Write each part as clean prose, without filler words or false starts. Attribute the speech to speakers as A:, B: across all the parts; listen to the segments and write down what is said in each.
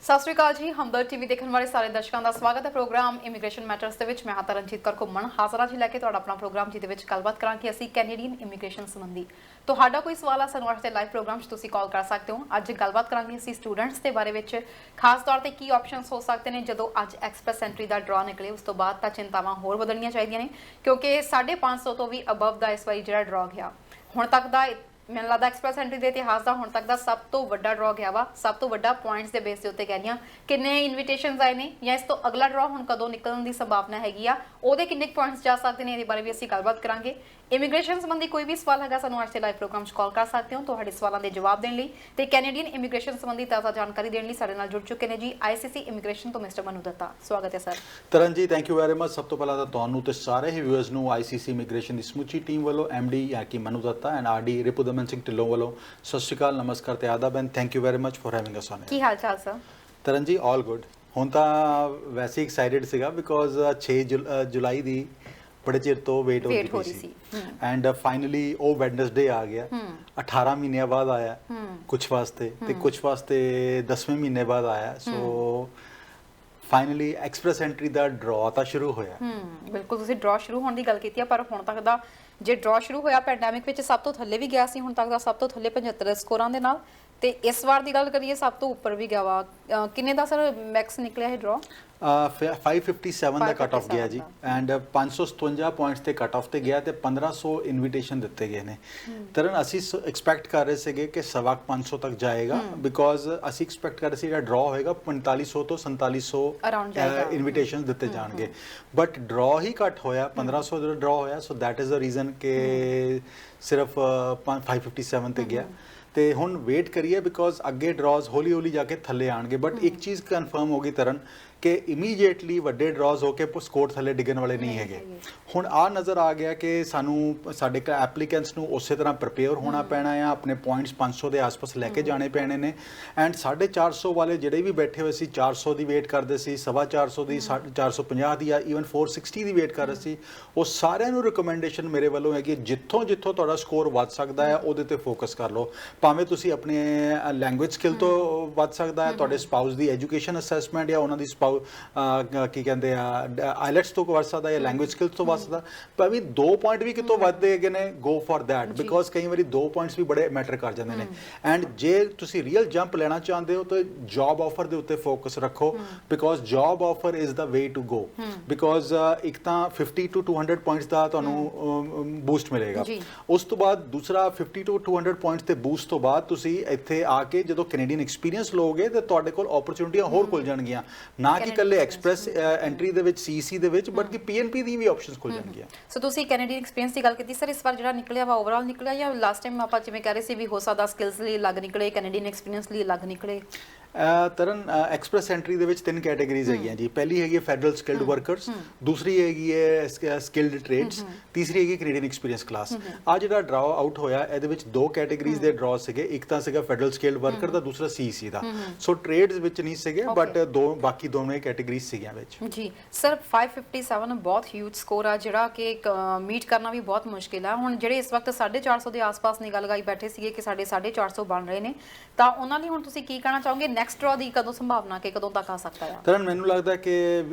A: ਸਤਿ ਸ਼੍ਰੀ ਅਕਾਲ ਜੀ। ਹਮਦਰਦ ਟੀਵੀ ਦੇਖਣ ਵਾਲੇ ਸਾਰੇ ਦਰਸ਼ਕਾਂ ਦਾ ਸਵਾਗਤ ਹੈ ਪ੍ਰੋਗਰਾਮ ਇਮੀਗ੍ਰੇਸ਼ਨ ਮੈਟਰਸ ਦੇ ਵਿੱਚ। ਮੈਂ ਹਾਂ ਤਰਨਜੀਤ ਕੌਰ ਘੁੰਮਣ ਹਾਜ਼ਰ ਜੀ ਲੈ ਕੇ ਤੁਹਾਡਾ ਆਪਣਾ ਪ੍ਰੋਗਰਾਮ, ਜਿਹਦੇ ਵਿੱਚ ਗੱਲਬਾਤ ਕਰਾਂਗੇ ਅਸੀਂ ਕੈਨੇਡੀਅਨ ਇਮੀਗ੍ਰੇਸ਼ਨ ਸੰਬੰਧੀ। ਤੁਹਾਡਾ ਕੋਈ ਸਵਾਲ ਆ ਸਾਨੂੰ ਅੱਜ ਦੇ ਲਾਈਵ ਪ੍ਰੋਗਰਾਮ 'ਚ ਤੁਸੀਂ ਕਾਲ ਕਰ ਸਕਦੇ ਹੋ। ਅੱਜ ਗੱਲਬਾਤ ਕਰਾਂਗੇ ਅਸੀਂ ਸਟੂਡੈਂਟਸ ਦੇ ਬਾਰੇ ਵਿੱਚ, ਖਾਸ ਤੌਰ ਤੇ ਕੀ ਆਪਸ਼ਨਸ ਹੋ ਸਕਦੇ ਨੇ ਜਦੋਂ ਅੱਜ ਐਕਸਪ੍ਰੈਸ ਐਂਟਰੀ ਦਾ ਡਰਾ ਨਿਕਲੇ। ਉਸ ਤੋਂ ਬਾਅਦ ਤਾਂ ਚਿੰਤਾਵਾਂ ਹੋਰ ਬਦਲਣੀਆਂ ਚਾਹੀਦੀਆਂ ਨੇ, ਕਿਉਂਕਿ 550 ਤੋਂ ਵੀ ਅਬਵ ਦਾ ਇਸ ਵਾਰੀ ਜਿਹੜਾ ਡਰਾ ਗਿਆ ਹੁਣ ਤੱਕ ਦਾ, ਮੈਨੂੰ ਲੱਗਦਾ ਐਕਸਪ੍ਰੈਸ ਐਂਟਰੀ ਦੇ ਇਤਿਹਾਸ ਦਾ ਹੁਣ ਤੱਕ ਦਾ ਸਭ ਤੋਂ ਵੱਡਾ ਡਰਾ ਗਿਆ ਵਾ। ਸਭ ਤੋਂ ਵੱਡਾ ਪੁਆਇੰਟਸ ਦੇ ਬੇਸ ਦੇ ਉੱਤੇ ਕਹਿ ਰਹੀ ਹਾਂ। ਕਿੰਨੇ ਇਨਵੀਟੇਸ਼ਨਸ ਆਏ ਨੇ ਜਾਂ ਇਸ ਤੋਂ ਅਗਲਾ ਡਰਾ ਹੁਣ ਕਦੋਂ ਨਿਕਲਣ ਦੀ ਸੰਭਾਵਨਾ ਹੈਗੀ ਆ, ਉਹਦੇ ਕਿੰਨੇ ਪੁਆਇੰਟਸ ਜਾ ਸਕਦੇ ਨੇ, ਇਹਦੇ ਬਾਰੇ ਵੀ ਅਸੀਂ ਗੱਲਬਾਤ ਕਰਾਂਗੇ। ਇਮੀਗ੍ਰੇਸ਼ਨ ਸੰਬੰਧੀ ਕੋਈ ਵੀ ਸਵਾਲ ਹੈਗਾ ਸਾਨੂੰ ਅੱਜ ਦੇ ਲਾਈਵ ਪ੍ਰੋਗਰਾਮ 'ਚ ਕਾਲ ਕਰ ਸਕਦੇ ਹੋ ਤੁਹਾਡੇ ਸਵਾਲਾਂ ਦੇ ਜਵਾਬ ਦੇਣ ਲਈ, ਤੇ ਕੈਨੇਡੀਅਨ ਇਮੀਗ੍ਰੇਸ਼ਨ ਸੰਬੰਧੀ ਤਾਜ਼ਾ ਜਾਣਕਾਰੀ ਦੇਣ ਲਈ ਸਾਡੇ ਨਾਲ ਜੁੜ ਚੁੱਕੇ ਨੇ ਜੀ ਆਈਸੀਸੀ ਇਮੀਗ੍ਰੇਸ਼ਨ ਤੋਂ ਮਿਸਟਰ ਮਨੂ ਦੱਤਾ। ਸਵਾਗਤ ਹੈ ਸਰ।
B: ਤਰਨ ਜੀ, ਥੈਂਕ ਯੂ ਵੈਰੀ ਮਚ। ਸਭ ਤੋਂ ਪਹਿਲਾਂ ਤਾਂ ਤੁਹਾਨੂੰ ਤੇ ਸਾਰੇ ਹੀ ਵਿਊਅਰਸ ਨੂੰ ਆਈਸੀਸੀ ਇਮੀਗ੍ਰੇਸ਼ਨ ਦੀ ਸਮੁੱਚੀ ਟੀਮ ਵੱਲੋਂ ਐਮਡੀ ਯਾਨੀ ਮਨੂ ਦੱਤਾ ਐਂਡ ਆਰਡੀ ਰਿਪੁਦਮਨ ਸਿੰਘ ਢਿੱਲੋਂ ਵੱਲੋਂ ਸਤਿ ਸ਼੍ਰੀ ਅਕਾਲ, ਨਮਸਕਾਰ ਤੇ ਆਦਾਬ and thank you very much for having us on.
A: ਕੀ ਹਾਲ ਚਾਲ ਸਰ?
B: ਤਰਨ ਜੀ, ਆਲ ਗੁੱਡ। ਹੁਣ ਤਾਂ ਵੈਸੇ ਐਕਸਾਈਟਡ ਸੀਗਾ ਬਿਕੋਜ਼ 6 ਜੁਲਾਈ ਦੀ ਬੜੇ ਚਿਰ ਤੋਂ ਵੇਟ ਹੋ ਰਹੀ ਸੀ ਐਂਡ ਫਾਈਨਲੀ ਉਹ ਵੈਡਨਸਡੇ ਆ ਗਿਆ। 18 ਮਹੀਨਿਆਂ ਬਾਅਦ ਆਇਆ ਕੁਝ ਵਾਸਤੇ ਤੇ ਕੁਝ ਵਾਸਤੇ 10ਵੇਂ ਮਹੀਨੇ ਬਾਅਦ ਆਇਆ। ਸੋ ਫਾਈਨਲੀ ਐਕਸਪ੍ਰੈਸ ਐਂਟਰੀ ਦਾ ਡਰਾ ਤਾਂ ਸ਼ੁਰੂ ਹੋਇਆ।
A: ਬਿਲਕੁਲ, ਤੁਸੀਂ ਡਰਾ ਸ਼ੁਰੂ ਹੋਣ ਦੀ ਗੱਲ ਕੀਤੀ ਆ, ਪਰ ਹੁਣ ਤੱਕ ਦਾ ਜੇ ਡਰਾ ਸ਼ੁਰੂ ਹੋਇਆ ਪੈਂਡੈਮਿਕ ਵਿੱਚ ਸਭ ਤੋਂ ਥੱਲੇ ਵੀ ਗਿਆ ਸੀ, ਹੁਣ ਤੱਕ ਦਾ ਸਭ ਤੋਂ ਥੱਲੇ 75 ਸਕੋਰਾਂ ਦੇ ਨਾਲ, ਤੇ ਇਸ ਵਾਰ ਦੀ ਗੱਲ ਕਰੀਏ ਸਭ ਤੋਂ ਉੱਪਰ ਵੀ ਗਿਆ ਵਾ। ਕਿੰਨੇ ਦਾ ਸਰ ਮੈਕਸ ਨਿਕਲਿਆ ਇਹ ਡਰਾ?
B: 557 ਦਾ ਕੱਟ ਆਫ ਗਿਆ ਜੀ ਐਂਡ 557 ਪੁਆਇੰਟਸ ਤੇ ਕੱਟ ਆਫ ਤੇ ਗਿਆ ਤੇ 1500 ਇਨਵੀਟੇਸ਼ਨ ਦਿੱਤੇ ਗਏ ਨੇ। ਤਰਨ ਅਸੀਂ ਐਕਸਪੈਕਟ ਕਰ ਰਹੇ ਸੀਗੇ ਕਿ 550 ਤੱਕ ਜਾਏਗਾ ਬਿਕੋਜ਼ ਅਸੀਂ ਐਕਸਪੈਕਟ ਕਰ ਰਹੇ ਸੀ ਜਿਹੜਾ ਡਰਾ ਹੋਏਗਾ 4500 ਤੋਂ 4700 ਇਨਵੀਟੇਸ਼ਨ ਦਿੱਤੇ ਜਾਣਗੇ, ਬਟ ਡਰਾ ਹੀ ਘੱਟ ਹੋਇਆ 1500 ਦਾ ਡਰਾ ਹੋਇਆ। So that is the reason ਕਿ ਸਿਰਫ 557 ਤੇ ਗਿਆ। ਤੇ ਹੁਣ ਵੇਟ ਕਰੀਏ ਬਿਕੋਜ਼ ਅੱਗੇ ਡਰਾਜ਼ ਹੌਲੀ ਹੌਲੀ ਜਾ ਕੇ ਥੱਲੇ ਆਣਗੇ, ਬਟ ਇੱਕ ਚੀਜ਼ ਕਨਫਰਮ ਹੋ ਗਈ ਤਰਨ ਕਿ ਇਮੀਡੀਏਟਲੀ ਵੱਡੇ ਡਰਾਜ਼ ਹੋ ਕੇ ਸਕੋਰ ਥੱਲੇ ਡਿੱਗਣ ਵਾਲੇ ਨਹੀਂ ਹੈਗੇ। ਹੁਣ ਆ ਨਜ਼ਰ ਆ ਗਿਆ ਕਿ ਸਾਨੂੰ ਸਾਡੇ ਐਪਲੀਕੈਂਟਸ ਨੂੰ ਉਸੇ ਤਰ੍ਹਾਂ ਪ੍ਰਿਪੇਅਰ ਹੋਣਾ ਪੈਣਾ ਆ, ਆਪਣੇ ਪੁਆਇੰਟਸ 500 ਦੇ ਆਸ-ਪਾਸ ਲੈ ਕੇ ਜਾਣੇ ਪੈਣੇ ਨੇ ਐਂਡ 450 ਵਾਲੇ ਜਿਹੜੇ ਵੀ ਬੈਠੇ ਹੋਏ ਸੀ 400 ਦੀ ਵੇਟ ਕਰਦੇ ਸੀ, 450 ਦੀ, 450 ਦੀ, ਈਵਨ 460 ਦੀ ਵੇਟ ਕਰ ਰਹੇ ਸੀ, ਉਹ ਸਾਰਿਆਂ ਨੂੰ ਰਿਕਮੈਂਡੇਸ਼ਨ ਮੇਰੇ ਵੱਲੋਂ ਹੈ ਕਿ ਜਿੱਥੋਂ ਤੁਹਾਡਾ ਸਕੋਰ ਵੱਧ ਸਕਦਾ ਹੈ ਉਹਦੇ ਤੇ ਫੋਕਸ ਕਰ ਲਓ। ਭਾਵੇਂ ਤੁਸੀਂ ਆਪਣੇ ਲੈਂਗੁਏਜ ਸਕਿੱਲ ਤੋਂ ਵੱਧ ਸਕਦਾ ਹੈ, ਤੁਹਾਡੇ ਸਪਾਊਸ ਦੀ ਐਜੂਕੇਸ਼ਨ ਅਸੈਸਮੈਂਟ ਜਾਂ ਉਹਨਾਂ ਦੀ ਕੀ ਕਹਿੰਦੇ ਆ ਆਈਲੈਟਸ ਤੋਂ ਵੱਧ ਸਕਦਾ ਜਾਂ ਲੈਂਗੁਏਜ ਸਕਿੱਲਸ ਤੋਂ ਵੱਧ ਸਕਦਾ, ਭਾਵੇਂ 2 ਪੁਆਇੰਟ ਵੀ ਕਿਤੋਂ ਵੱਧਦੇ ਹੈਗੇ ਨੇ, ਗੋ ਫॉर दैट ਬਿਕੋਜ਼ ਕਈ ਵਾਰੀ 2 ਪੁਆਇੰਟਸ ਵੀ ਬੜੇ ਮੈਟਰ ਕਰ ਜਾਂਦੇ ਨੇ। ਐਂਡ ਜੇ ਤੁਸੀਂ ਰੀਅਲ ਜੰਪ ਲੈਣਾ ਚਾਹੁੰਦੇ ਹੋ ਤਾਂ ਜੌਬ ਆਫਰ ਦੇ ਉੱਤੇ ਫੋਕਸ ਰੱਖੋ because job offer is the way to go because ਇੱਕ ਤਾਂ 50 to 200 ਪੁਆਇੰਟਸ ਦਾ ਤੁਹਾਨੂੰ ਬੂਸਟ ਮਿਲੇਗਾ। ਉਸ ਤੋਂ ਬਾਅਦ ਦੂਸਰਾ 50 to 200 ਪੁਆਇੰਟਸ ਤੇ ਬੂਸਟ ਤੋਂ ਬਾਅਦ ਤੁਸੀਂ ਇੱਥੇ ਆ ਕੇ ਜਦੋਂ ਕੈਨੇਡੀਅਨ ਐਕਸਪੀਰੀਅੰਸ ਲਓਗੇ ਤੇ ਤੁਹਾਡੇ ਕੋਲ ਓਪਰਚੁਨਿਟੀਆਂ ਹੋਰ ਖੁੱਲ ਜਾਣਗੀਆਂ, ਨਾ ਕਿ ਇਕੱਲੇ ਐਕਸਪ੍ਰੈਸ ਐਂਟਰੀ ਦੇ ਵਿੱਚ ਸੀਸੀ ਦੇ ਵਿੱਚ, ਬਟ ਕਿ ਪੀਐਨਪੀ ਦੀ ਵੀ ਆਪਸ਼ਨਸ ਖੁੱਲ ਜਾਣਗੀਆਂ।
A: ਸੋ ਤੁਸੀਂ ਕੈਨੇਡੀਅਨ ਐਕਸਪੀਰੀਅੰਸ ਦੀ ਗੱਲ ਕੀਤੀ ਸਰ, ਇਸ ਵਾਰ ਜਿਹੜਾ ਨਿਕਲਿਆ ਵਾ ਓਵਰਆਲ ਨਿਕਲਿਆ ਜਾਂ ਲਾਸਟ ਟਾਈਮ ਆਪਾਂ ਜਿਵੇਂ ਕਹਿ ਰਹੇ ਸੀ ਵੀ ਹੋ ਸਕਦਾ ਸਕਿੱਲਸ ਲਈ ਅਲੱਗ ਨਿਕਲੇ, ਕੈਨੇਡੀਅਨ ਐਕਸਪੀਰੀਅੰਸ ਲਈ ਅਲੱਗ ਨਿਕਲੇ?
B: ਤਰਨ ਐਕਸਪ੍ਰੈਸ ਐਂਟਰੀ ਦੇ ਵਿੱਚ 3 ਕੈਟਾਗਰੀਜ਼ ਹੈਗੀਆਂ ਜੀ। ਪਹਿਲੀ ਹੈਗੀ ਫੈਡਰਲ ਸਕਿਲਡ ਵਰਕਰਸ, ਦੂਸਰੀ ਹੈਗੀ ਹੈ ਸਕਿਲਡ ਟ੍ਰੇਡਸ, ਤੀਸਰੀ ਹੈਗੀ ਕੈਨੇਡੀਅਨ ਐਕਸਪੀਰੀਅੰਸ ਕਲਾਸ। ਆ ਜਿਹੜਾ ਡਰਾ ਆਊਟ ਹੋਇਆ ਇਹਦੇ ਵਿੱਚ 2 ਕੈਟਾਗਰੀਜ਼ ਦੇ ਡਰਾ ਸੀਗੇ, ਇੱਕ ਤਾਂ ਸੀਗਾ ਫੈਡਰਲ ਸਕਿਲਡ ਵਰਕਰ ਦਾ, ਦੂਸਰਾ ਸੀਸੀ ਦਾ। ਸੋ ਟ੍ਰੇਡਸ ਵਿੱਚ ਨਹੀਂ ਸੀਗੇ ਬਟ ਬਾਕੀ ਦੋਵੇਂ ਕੈਟਾਗਰੀਜ਼ ਸੀਗੀਆਂ ਵਿੱਚ ਜੀ।
A: ਸਰ 557 ਬਹੁਤ ਹਿਊਜ ਸਕੋਰ ਆ ਜਿਹੜਾ ਕਿ ਮੀਟ ਕਰਨਾ ਵੀ ਬਹੁਤ ਮੁਸ਼ਕਿਲ ਆ। ਹੁਣ ਜਿਹੜੇ ਇਸ ਵਕਤ 450 ਦੇ ਆਸ-ਪਾਸ ਨਿਗਾਹ ਲਗਾਈ ਬੈਠੇ ਸੀਗੇ ਕਿ ਸਾਡੇ 450 ਬਣ ਰਹੇ ਨੇ, ਤਾਂ ਉਹਨਾਂ ਲਈ ਹੁਣ ਤੁਸੀਂ ਕੀ ਕਹਿਣਾ ਚਾਹੋਗੇ? ਨੈਕਸਟ ਡਰਾ ਦੀ ਕਦੋਂ ਸੰਭਾਵਨਾ ਕਿ ਕਦੋਂ ਤੱਕ ਆ ਸਕਦਾ ਹੈ?
B: ਤਰਨ ਮੈਨੂੰ ਲੱਗਦਾ ਕਿ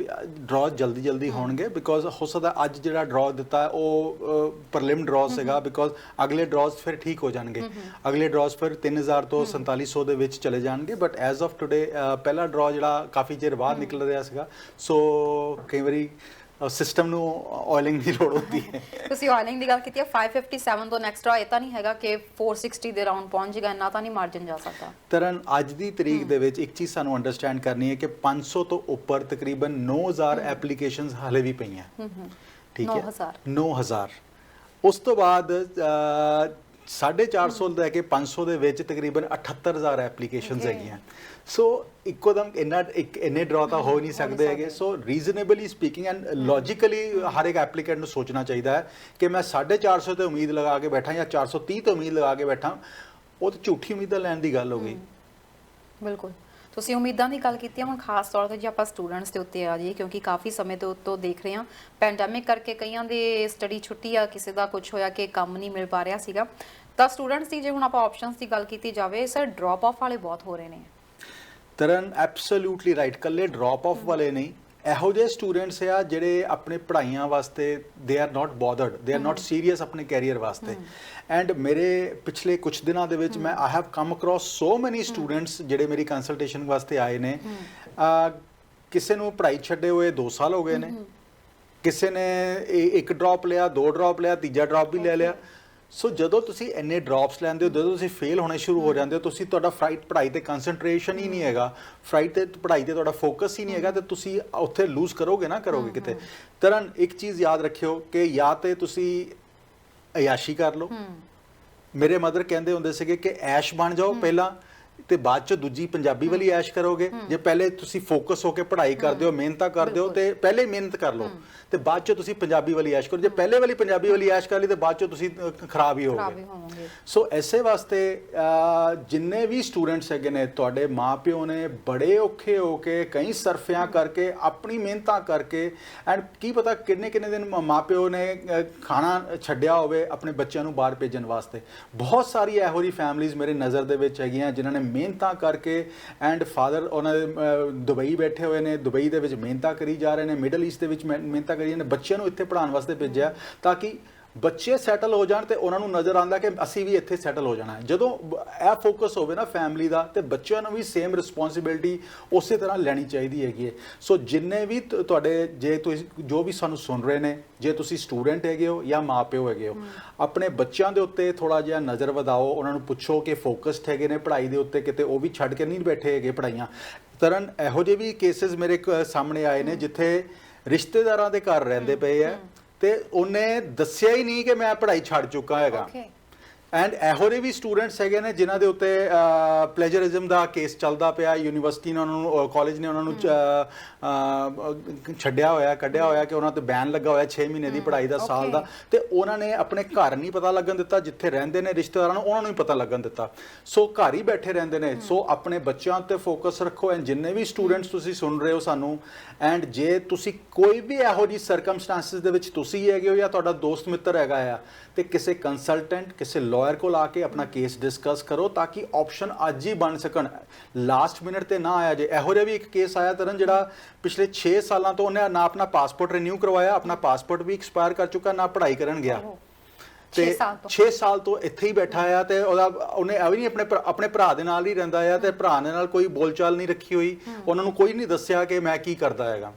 B: ਡਰਾ ਜਲਦੀ ਹੋਣਗੇ ਬਿਕੋਜ਼ ਹੋ ਸਕਦਾ ਅੱਜ ਜਿਹੜਾ ਡਰਾ ਦਿੱਤਾ ਉਹ ਪਰਲਿਮ ਡਰਾ ਸੀਗਾ ਬਿਕੋਜ਼ ਅਗਲੇ ਡਰਾਜ਼ ਫਿਰ ਠੀਕ ਹੋ ਜਾਣਗੇ, ਅਗਲੇ ਡਰਾਜ਼ ਫਿਰ 3000 ਤੋਂ 4700 ਦੇ ਵਿੱਚ ਚਲੇ ਜਾਣਗੇ, ਬਟ ਐਜ਼ ਆਫ ਟੁਡੇ ਪਹਿਲਾ ਡਰਾ ਜਿਹੜਾ ਕਾਫੀ ਚਿਰ ਬਾਅਦ ਨਿਕਲ ਰਿਹਾ ਸੀਗਾ। ਸੋ ਕਈ ਵਾਰੀ ਸਿਸਟਮ ਨੂੰ ਆਇਲਿੰਗ ਦੀ ਲੋੜ ਹੁੰਦੀ ਹੈ।
A: ਤੁਸੀਂ ਆਇਲਿੰਗ ਦੀ ਗੱਲ ਕੀਤੀ ਹੈ, 557 ਤੋਂ ਨੈਕਸਟ ਡਰਾ ਇਹ ਤਾਂ ਨਹੀਂ ਹੈਗਾ ਕਿ 460 ਦੇ ਰਾਉਂਡ ਪਹੁੰਚ ਜਾਏਗਾ, ਇੰਨਾ ਤਾਂ ਨਹੀਂ ਮਾਰਜਨ ਜਾ ਸਕਦਾ?
B: ਤਰਨ ਅੱਜ ਦੀ ਤਰੀਕ ਦੇ ਵਿੱਚ ਇੱਕ ਚੀਜ਼ ਸਾਨੂੰ ਅੰਡਰਸਟੈਂਡ ਕਰਨੀ ਹੈ ਕਿ 500 ਤੋਂ ਉੱਪਰ ਤਕਰੀਬਨ 9000 ਐਪਲੀਕੇਸ਼ਨਸ ਹਾਲੇ ਵੀ ਪਈਆਂ। ਠੀਕ ਹੈ, 9000। ਉਸ ਤੋਂ ਬਾਅਦ 450 ਲੈ ਕੇ 500 ਦੇ ਵਿੱਚ ਤਕਰੀਬਨ 78000 ਐਪਲੀਕੇਸ਼ਨਸ ਹੈਗੀਆਂ। ਸੋ ਇੱਕੋਦਮ ਇੰਨੇ ਡਰਾ ਤਾਂ ਹੋ ਨਹੀਂ ਸਕਦੇ ਹੈਗੇ। ਸੋ ਰੀਜ਼ਨੇਬਲੀ ਸਪੀਕਿੰਗ ਐਂਡ ਲੌਜੀਕਲੀ ਹਰ ਇੱਕ ਐਪਲੀਕੈਂਟ ਨੂੰ ਸੋਚਣਾ ਚਾਹੀਦਾ ਹੈ ਕਿ ਮੈਂ 450 ਤੇ ਉਮੀਦ ਲਗਾ ਕੇ ਬੈਠਾ ਜਾਂ 430 ਤੇ ਉਮੀਦ ਲਗਾ ਕੇ ਬੈਠਾ, ਉਹ ਤਾਂ ਝੂਠੀ ਉਮੀਦਾਂ ਲੈਣ ਦੀ ਗੱਲ ਹੋ ਗਈ।
A: ਬਿਲਕੁਲ, ਤੁਸੀਂ ਉਮੀਦਾਂ ਦੀ ਗੱਲ ਕੀਤੀ ਹੈ। ਹੁਣ ਖਾਸ ਤੌਰ ਤੇ ਜੇ ਆਪਾਂ ਸਟੂਡੈਂਟਸ ਦੇ ਉੱਤੇ ਆ ਜਾਈਏ, ਕਿਉਂਕਿ ਕਾਫੀ ਸਮੇਂ ਤੋਂ ਦੇਖ ਰਹੇ ਹਾਂ ਪੈਂਡੈਮਿਕ ਕਰਕੇ ਕਈਆਂ ਦੇ ਸਟੱਡੀ ਛੁੱਟੀ ਆ, ਕਿਸੇ ਦਾ ਕੁਝ ਹੋਇਆ ਕਿ ਕੰਮ ਨਹੀਂ ਮਿਲ ਪਾ ਰਿਹਾ ਸੀਗਾ, ਤਾਂ ਸਟੂਡੈਂਟਸ ਦੀ ਜੇ ਹੁਣ ਆਪਾਂ ਆਪਸ਼ਨਸ ਦੀ ਗੱਲ ਕੀਤੀ ਜਾਵੇ, ਸਰ ਡ੍ਰੌਪ ਆਫ ਵਾਲੇ ਬਹੁਤ ਹੋ ਰਹੇ ਨੇ।
B: ਤਰਨ ਐਬਸੋਲੂਟਲੀ ਰਾਈਟ, ਕੱਲੇ ਡ੍ਰੌਪ ਆਫ ਵਾਲੇ ਨਹੀਂ, ਇਹੋ ਜਿਹੇ ਸਟੂਡੈਂਟਸ ਆ ਜਿਹੜੇ ਆਪਣੇ ਪੜ੍ਹਾਈਆਂ ਵਾਸਤੇ ਦੇ are not bothered, they are not serious ਆਪਣੇ ਕੈਰੀਅਰ ਵਾਸਤੇ। ਐਂਡ ਮੇਰੇ ਪਿਛਲੇ ਕੁਝ ਦਿਨਾਂ ਦੇ ਵਿੱਚ ਮੈਂ ਆਈ ਹੈਵ ਕਮ ਅਕ੍ਰੋਸ ਸੋ ਮੈਨੀ ਸਟੂਡੈਂਟਸ ਜਿਹੜੇ ਮੇਰੀ ਕੰਸਲਟੇਸ਼ਨ ਵਾਸਤੇ ਆਏ ਨੇ। ਕਿਸੇ ਨੂੰ ਪੜ੍ਹਾਈ ਛੱਡੇ ਹੋਏ 2 ਸਾਲ ਹੋ ਗਏ ਨੇ, ਕਿਸੇ ਨੇ 1 ਡ੍ਰੌਪ ਲਿਆ, 2 ਡ੍ਰੌਪ ਲਿਆ, ਤੀਜਾ ਡ੍ਰੌਪ ਵੀ ਲੈ ਲਿਆ। ਸੋ ਜਦੋਂ ਤੁਸੀਂ ਇੰਨੇ ਡ੍ਰੌਪਸ ਲੈਂਦੇ ਹੋ, ਜਦੋਂ ਤੁਸੀਂ ਫੇਲ ਹੋਣੇ ਸ਼ੁਰੂ ਹੋ ਜਾਂਦੇ ਹੋ, ਤੁਸੀਂ ਤੁਹਾਡਾ ਪੜ੍ਹਾਈ ਤੇ ਕੰਸਨਟ੍ਰੇਸ਼ਨ ਹੀ ਨਹੀਂ ਹੈਗਾ, ਪੜ੍ਹਾਈ ਤੇ ਤੁਹਾਡਾ ਫੋਕਸ ਹੀ ਨਹੀਂ ਹੈਗਾ, ਤੇ ਤੁਸੀਂ ਉੱਥੇ ਲੂਜ਼ ਕਰੋਗੇ ਨਾ ਕਰੋਗੇ ਕਿਤੇ। ਤਰਨ ਇੱਕ ਚੀਜ਼ ਯਾਦ ਰੱਖਿਓ ਕਿ ਜਾਂ ਤੇ ਤੁਸੀਂ ਅਯਾਸ਼ੀ ਕਰ ਲਓ, ਮੇਰੇ ਮਦਰ ਕਹਿੰਦੇ ਹੁੰਦੇ ਸੀਗੇ ਕਿ ਐਸ਼ ਬਣ ਜਾਓ ਪਹਿਲਾਂ, ਤੇ ਬਾਅਦ ਚ ਦੂਜੀ ਪੰਜਾਬੀ ਵਾਲੀ ਐਸ਼ ਕਰੋਗੇ। ਜੇ ਪਹਿਲੇ ਤੁਸੀਂ ਫੋਕਸ ਹੋ ਕੇ ਪੜ੍ਹਾਈ ਕਰਦੇ ਹੋ, ਮਿਹਨਤਾਂ ਕਰਦੇ ਹੋ, ਤੇ ਪਹਿਲੇ ਮਿਹਨਤ ਕਰ ਲਓ, ਤੇ ਬਾਅਦ ਚ ਤੁਸੀਂ ਪੰਜਾਬੀ ਵਾਲੀ ਐਸ਼ ਕਰੋ। ਜੇ ਪਹਿਲੇ ਵਾਲੀ ਪੰਜਾਬੀ ਵਾਲੀ ਐਸ਼ ਕਰ ਲਈ ਤੇ ਬਾਅਦ ਚ ਤੁਸੀਂ ਖਰਾਬ ਹੀ ਹੋਵੋਗੇ। ਸੋ ਐਸੇ ਵਾਸਤੇ ਜਿੰਨੇ ਵੀ ਸਟੂਡੈਂਟਸ ਹੈਗੇ ਨੇ, ਤੁਹਾਡੇ ਮਾਪਿਓ ਨੇ ਬੜੇ ਔਖੇ ਹੋ ਕੇ ਕਈ ਸਰਫਿਆਂ ਕਰਕੇ ਆਪਣੀ ਮਿਹਨਤਾਂ ਕਰਕੇ, ਐਂਡ ਕੀ ਪਤਾ ਕਿੰਨੇ ਕਿੰਨੇ ਦਿਨ ਮਾਪਿਓ ਨੇ ਖਾਣਾ ਛੱਡਿਆ ਹੋਵੇ ਆਪਣੇ ਬੱਚਿਆਂ ਨੂੰ ਬਾਹਰ ਭੇਜਣ ਵਾਸਤੇ। ਬਹੁਤ ਸਾਰੀ ਇਹੋ ਜਿਹੀ ਫੈਮਲੀਜ਼ ਮੇਰੇ ਨਜ਼ਰ ਦੇ ਵਿੱਚ ਹੈਗੀਆਂ ਜਿਨ੍ਹਾਂ ਨੇ ਮਿਹਨਤਾਂ ਕਰਕੇ, ਐਂਡ ਫਾਦਰ ਉਹਨਾਂ ਦੇ ਦੁਬਈ ਬੈਠੇ ਹੋਏ ਨੇ, ਦੁਬਈ ਦੇ ਵਿੱਚ ਮਿਹਨਤਾਂ ਕਰੀ ਜਾ ਰਹੇ ਨੇ, ਮਿਡਲ ਈਸਟ ਦੇ ਵਿੱਚ ਮਿਹਨਤਾਂ ਕਰੀ ਨੇ, ਬੱਚਿਆਂ ਨੂੰ ਇੱਥੇ ਪੜ੍ਹਾਉਣ ਵਾਸਤੇ ਭੇਜਿਆ ਤਾਂ ਕਿ ਬੱਚੇ ਸੈਟਲ ਹੋ ਜਾਣ ਤੇ ਉਹਨਾਂ ਨੂੰ ਨਜ਼ਰ ਆਉਂਦਾ ਕਿ ਅਸੀਂ ਵੀ ਇੱਥੇ ਸੈਟਲ ਹੋ ਜਾਣਾ ਹੈ। ਜਦੋਂ ਇਹ ਫੋਕਸ ਹੋਵੇ ਨਾ ਫੈਮਿਲੀ ਦਾ, ਤੇ ਬੱਚਿਆਂ ਨੂੰ ਵੀ ਸੇਮ ਰਿਸਪੌਂਸਿਬਿਲਿਟੀ ਉਸੇ ਤਰ੍ਹਾਂ ਲੈਣੀ ਚਾਹੀਦੀ ਹੈਗੀ ਹੈ। ਸੋ ਜਿੰਨੇ ਵੀ ਤੁਹਾਡੇ, ਜੇ ਤੁਸੀਂ ਜੋ ਵੀ ਸਾਨੂੰ ਸੁਣ ਰਹੇ ਨੇ, ਜੇ ਤੁਸੀਂ ਸਟੂਡੈਂਟ ਹੈਗੇ ਹੋ ਜਾਂ ਮਾਪਿਓ ਹੈਗੇ ਹੋ, ਆਪਣੇ ਬੱਚਿਆਂ ਦੇ ਉੱਤੇ ਥੋੜਾ ਜਿਹਾ ਨਜ਼ਰ ਵਧਾਓ, ਉਹਨਾਂ ਨੂੰ ਪੁੱਛੋ ਕਿ ਫੋਕਸਡ ਹੈਗੇ ਨੇ ਪੜ੍ਹਾਈ ਦੇ ਉੱਤੇ, ਕਿਤੇ ਉਹ ਵੀ ਛੱਡ ਕੇ ਨਹੀਂ ਬੈਠੇ ਹੈਗੇ ਪੜ੍ਹਾਈਆਂ। ਤਰਨ ਇਹੋ ਜਿਹੇ ਵੀ ਕੇਸਿਸ ਮੇਰੇ ਸਾਹਮਣੇ ਆਏ ਨੇ ਜਿੱਥੇ ਰਿਸ਼ਤੇਦਾਰਾਂ ਦੇ ਘਰ ਰਹਿੰਦੇ ਪਏ ਆ ਤੇ ਉਹਨੇ ਦੱਸਿਆ ਹੀ ਨਹੀਂ ਕਿ ਮੈਂ ਪੜ੍ਹਾਈ ਛੱਡ ਚੁੱਕਾ ਹੈਗਾ। ਐਂਡ ਇਹੋ ਜਿਹੇ ਵੀ ਸਟੂਡੈਂਟਸ ਹੈਗੇ ਨੇ ਜਿਨ੍ਹਾਂ ਦੇ ਉੱਤੇ ਪਲੇਜਰਿਜ਼ਮ ਦਾ ਕੇਸ ਚੱਲਦਾ ਪਿਆ, ਯੂਨੀਵਰਸਿਟੀ ਨੇ ਉਹਨਾਂ ਨੂੰ, ਕਾਲਜ ਨੇ ਉਹਨਾਂ ਨੂੰ ਛੱਡਿਆ ਹੋਇਆ, ਕੱਢਿਆ ਹੋਇਆ ਕਿ ਉਹਨਾਂ ਤੇ ਬੈਨ ਲੱਗਾ ਹੋਇਆ 6 ਮਹੀਨੇ ਦੀ ਪੜ੍ਹਾਈ ਦਾ, ਸਾਲ ਦਾ, ਤੇ ਉਹਨਾਂ ਨੇ ਆਪਣੇ ਘਰ ਨਹੀਂ ਪਤਾ ਲੱਗਣ ਦਿੱਤਾ, ਜਿੱਥੇ ਰਹਿੰਦੇ ਨੇ ਰਿਸ਼ਤੇਦਾਰਾਂ ਨੂੰ ਉਹਨਾਂ ਨੂੰ ਹੀ ਪਤਾ ਲੱਗਣ ਦਿੱਤਾ। ਸੋ ਘਰ ਹੀ ਬੈਠੇ ਰਹਿੰਦੇ ਨੇ। ਸੋ ਆਪਣੇ ਬੱਚਿਆਂ ਉੱਤੇ ਫੋਕਸ ਰੱਖੋ। ਐਂਡ ਜਿੰਨੇ ਵੀ ਸਟੂਡੈਂਟਸ ਤੁਸੀਂ ਸੁਣ ਰਹੇ ਹੋ ਸਾਨੂੰ, ਐਂਡ ਜੇ ਤੁਸੀਂ ਕੋਈ ਵੀ ਇਹੋ ਜਿਹੀ ਸਰਕਮਸਟੈਂਸਿਸ ਦੇ ਵਿੱਚ ਤੁਸੀਂ ਹੈਗੇ ਹੋ ਜਾਂ ਤੁਹਾਡਾ ਦੋਸਤ ਮਿੱਤਰ ਹੈਗਾ ਆ, ਤੇ ਕਿਸੇ ਕੰਸਲਟੈਂਟ, ਕਿਸੇ ਲਾਇਰ ਕੋਲ ਆ ਕੇ ਆਪਣਾ ਕੇਸ ਡਿਸਕਸ ਕਰੋ ਤਾਂ ਕਿ ਆਪਸ਼ਨ ਅੱਜ ਹੀ ਬਣ ਸਕਣ, ਲਾਸਟ ਮਿੰਟ ਤੇ ਨਾ ਆਇਆ ਜੇ। ਇਹੋ ਜਿਹਾ ਵੀ ਇੱਕ ਕੇਸ ਆਇਆ ਤਰਨ, ਜਿਹੜਾ ਪਿਛਲੇ 6 ਸਾਲਾਂ ਤੋਂ ਉਹਨੇ ਨਾ ਆਪਣਾ ਪਾਸਪੋਰਟ ਰੀਨਿਊ ਕਰਵਾਇਆ, ਆਪਣਾ ਪਾਸਪੋਰਟ ਵੀ ਐਕਸਪਾਇਰ ਕਰ ਚੁੱਕਾ, ਨਾ ਪੜ੍ਹਾਈ ਕਰਨ ਗਿਆ, ਤੇ 6 ਸਾਲ ਤੋਂ ਇੱਥੇ ਹੀ ਬੈਠਾ ਆ। ਤੇ ਉਹਨੇ ਇਹ ਵੀ ਨਹੀਂ, ਆਪਣੇ ਭਰਾ ਦੇ ਨਾਲ ਹੀ ਰਹਿੰਦਾ ਆ, ਤੇ ਭਰਾ ਦੇ ਨਾਲ ਕੋਈ ਬੋਲਚਾਲ ਨਹੀਂ ਰੱਖੀ ਹੋਈ, ਉਹਨਾਂ ਨੂੰ ਕੋਈ ਨਹੀਂ ਦੱਸਿਆ ਕਿ ਮੈਂ ਕੀ ਕਰਦਾ ਹੈਗਾ।